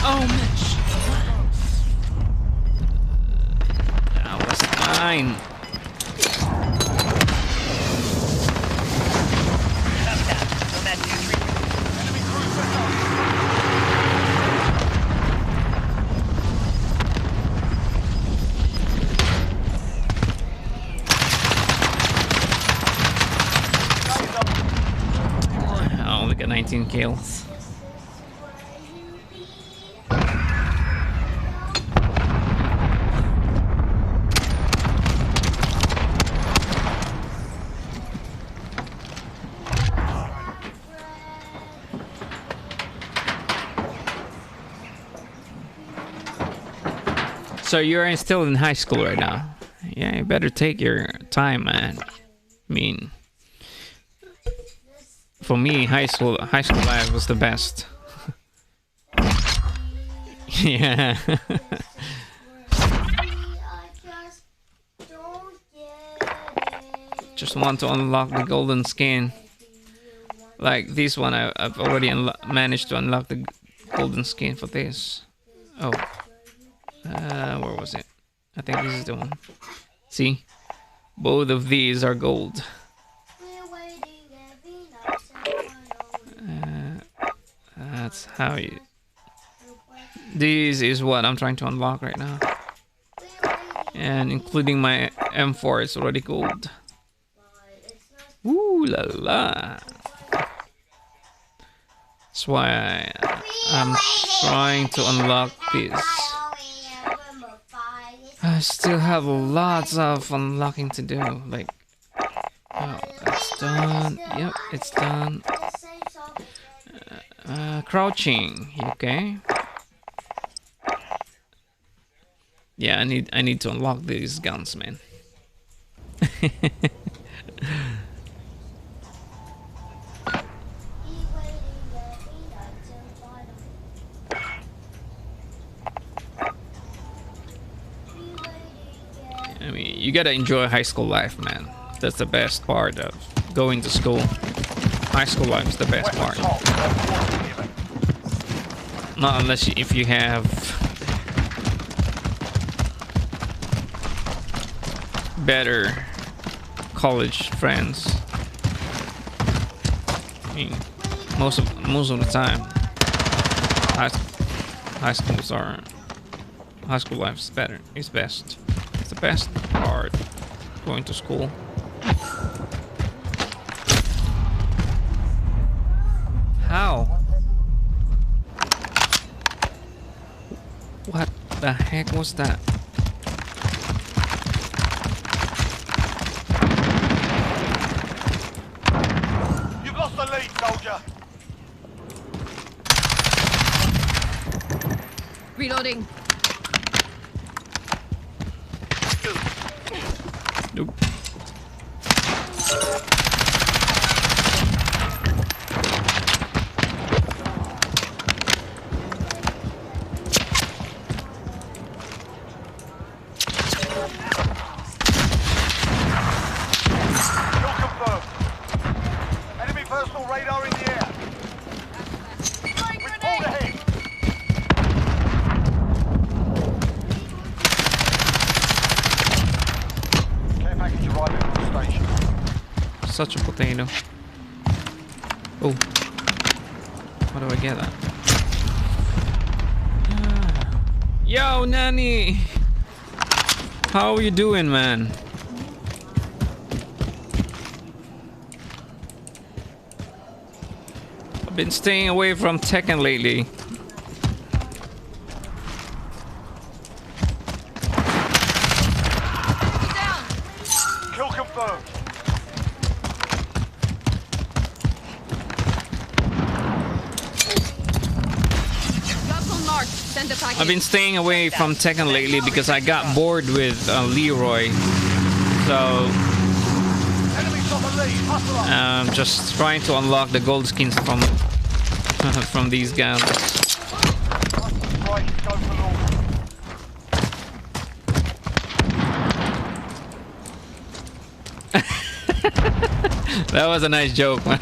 F: oh man, that was mine.
C: Copy that. Nomad 2-3.
D: Enemy cruise missile.
F: I only got 19 kills. So you're still in high school right now? Yeah, you better take your time, man. I mean, for me, high school life was the best. Yeah. Just want to unlock the golden skin. Like this one, I've already managed to unlock the golden skin for this. Oh. Where was it? I think this is the one. See? Both of these are gold. That's how you... This is what I'm trying to unlock right now. And including my M4, it's already gold. Ooh la la. That's why I'm trying to unlock this. I still have lots of unlocking to do. Like, oh, it's done. Yep, it's done. Crouching. Okay. Yeah, I need to unlock these guns, man. I mean, you gotta enjoy high school life, man. That's the best part of going to school. High school life is the best part. Not unless if you have better college friends. I mean, most of the time, high school life is better. It's best. It's the best part going to school. How? What the heck was that?
D: You've lost the lead, soldier.
G: Reloading.
F: Nope.
D: Kill confirmed. Enemy personal radar in the air. We've pulled ahead. Care package arriving on the station.
F: Such a potato. Oh. How do I get that? Yo, Nanny! How are you doing, man? I've been staying away from Tekken lately.
G: Down.
D: Kill confirmed.
G: Drop marked. Send the package.
F: I've been staying away from Tekken lately because I got bored with Leroy. So
D: Enemy's got the lead. Hustle up.
F: I'm just trying to unlock the gold skins from these guys.
D: Right, go for long.
F: That was a nice joke, man.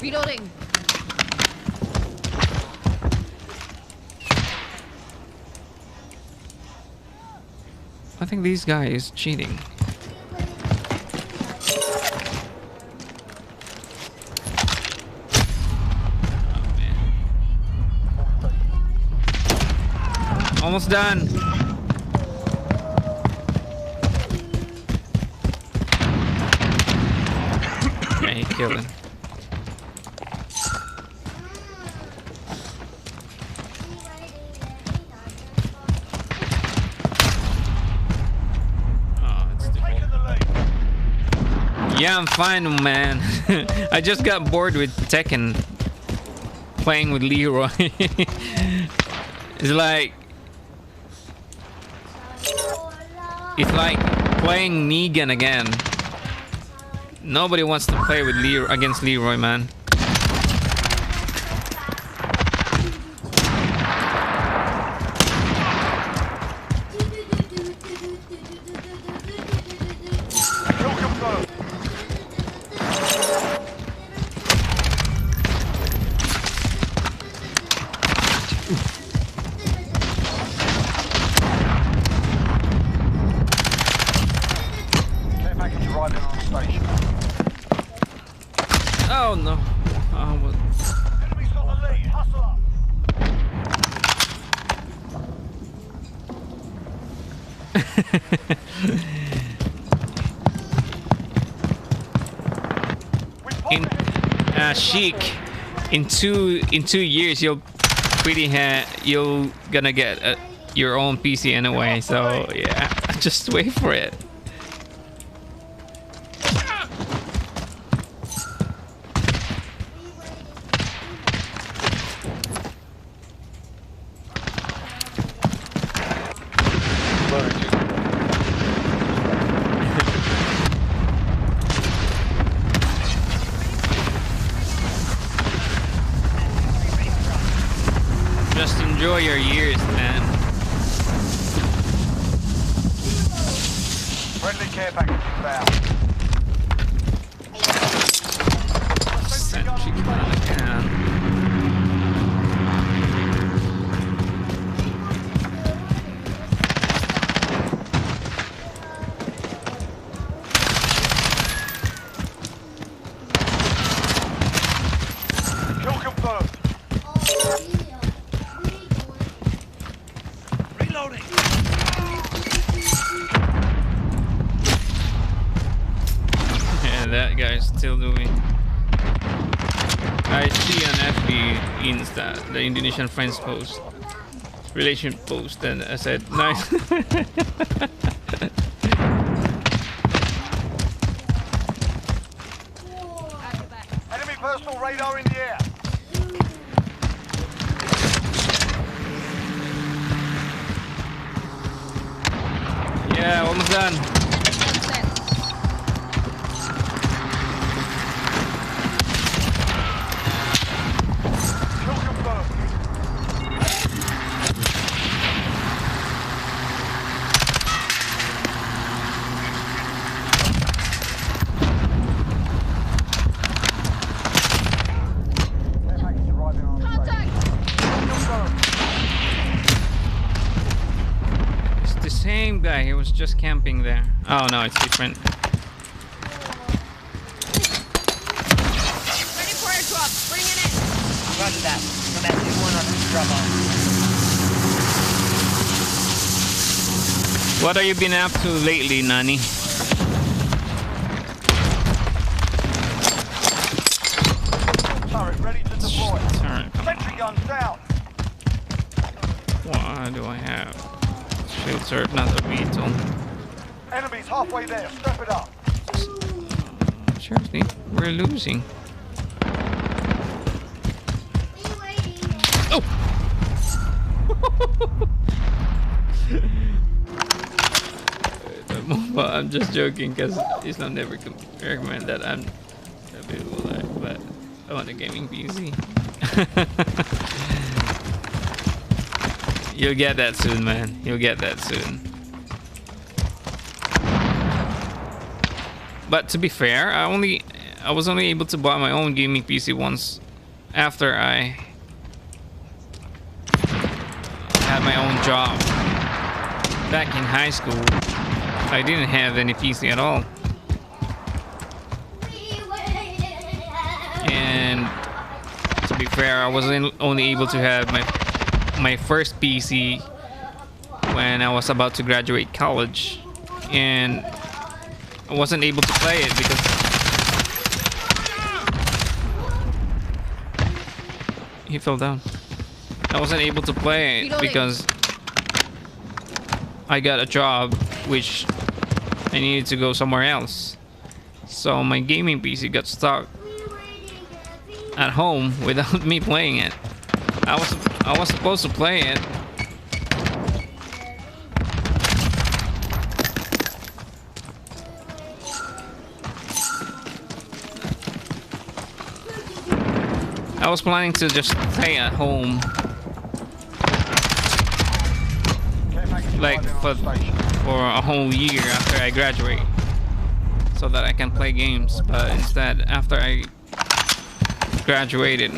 G: Reloading.
F: I think this guy is cheating. Oh, man. Almost done. Yeah, he killed him. Yeah, I'm fine, man. I just got bored with Tekken. Playing with Leroy. It's like playing Negan again. Nobody wants to play with against Leroy, man. Oh no. Oh, well.
D: Enemy's got the lead. Hustle up.
F: Sheik, in two years you'll gonna get your own PC anyway. So yeah, just wait for it. Just enjoy your years, man.
D: Friendly care package inbound.
F: Sentry gun again.
D: Kill confirmed.
C: Reloading.
F: And that guy's still doing. I see on FB Insta the Indonesian friends post, relation post, and I said nice.
D: Enemy personal radar in the air.
F: Yeah, almost done.
D: Kill confirmed. Care package arriving on station.
G: Contact.
D: Confirmed.
F: It's the same guy. He was just camping there. Oh no, it's different.
G: Ready for airdrop. Bring it in.
C: Roger that. Nomad 2-1 on route to drop off.
F: What have you been up to lately, Nani?
D: Turret ready to deploy.
F: Turn, come
D: Sentry
F: on.
D: guns down.
F: What do I have? Shield turret, another beetle.
D: Enemies halfway there. Step it up.
F: Seriously, we're losing. Oh! Well, I'm just joking because Islam never recommend that I'm available live, but I want a gaming PC. You'll get that soon, man. You'll get that soon. But to be fair, I was only able to buy my own gaming PC once after I had my own job. Back in high school, I didn't have any PC at all. And to be fair, I was only able to have my first PC when I was about to graduate college, and I wasn't able to play it because he fell down. I wasn't able to play it because I got a job which I needed to go somewhere else. So my gaming PC got stuck at home without me playing it. I was supposed to play it. I was planning to just play at home, like for a whole year after I graduate, so that I can play games. But instead, after I graduated,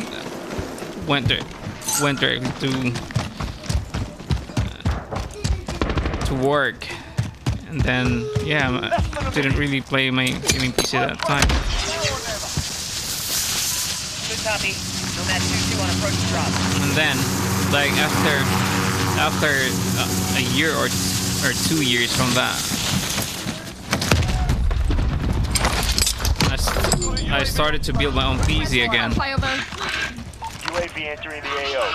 F: went there to work, and then yeah, I didn't really play my gaming PC at that time.
C: Good copy. Nomad 2-2 on approach drop.
F: And then, like after a year or 2 years from that, I started to build my own PC again.
B: UAV entering the AO.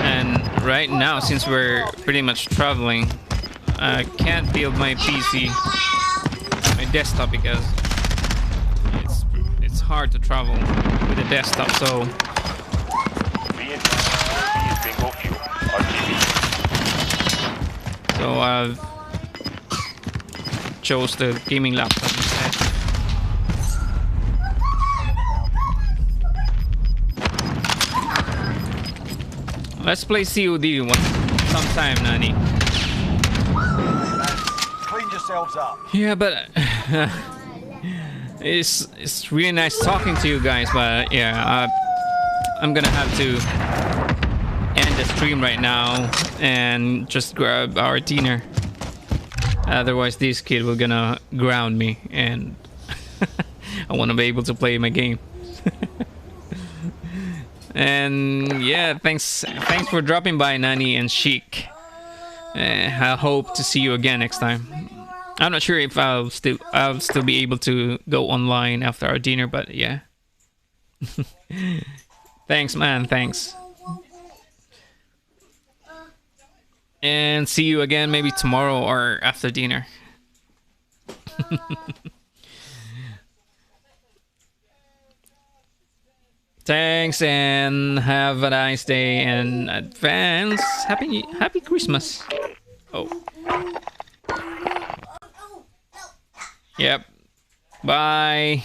F: And right now, since we're pretty much traveling, I can't build my PC, my desktop, because it's hard to travel with a desktop. So I've chose the gaming laptop instead. Let's play COD sometime, Nani.
D: Clean yourselves up.
F: Yeah, but it's really nice talking to you guys. But yeah, I'm gonna have to end the stream right now and just grab our dinner. Otherwise, this kid will gonna ground me, and I want to be able to play my game. And yeah, thanks for dropping by, Nani and Sheik. I hope to see you again next time. I'm not sure if I'll still be able to go online after our dinner, but yeah. Thanks, man. Thanks. And see you again maybe tomorrow or after dinner. Thanks, and have a nice day, and advance happy Christmas. Oh. Yep. Bye.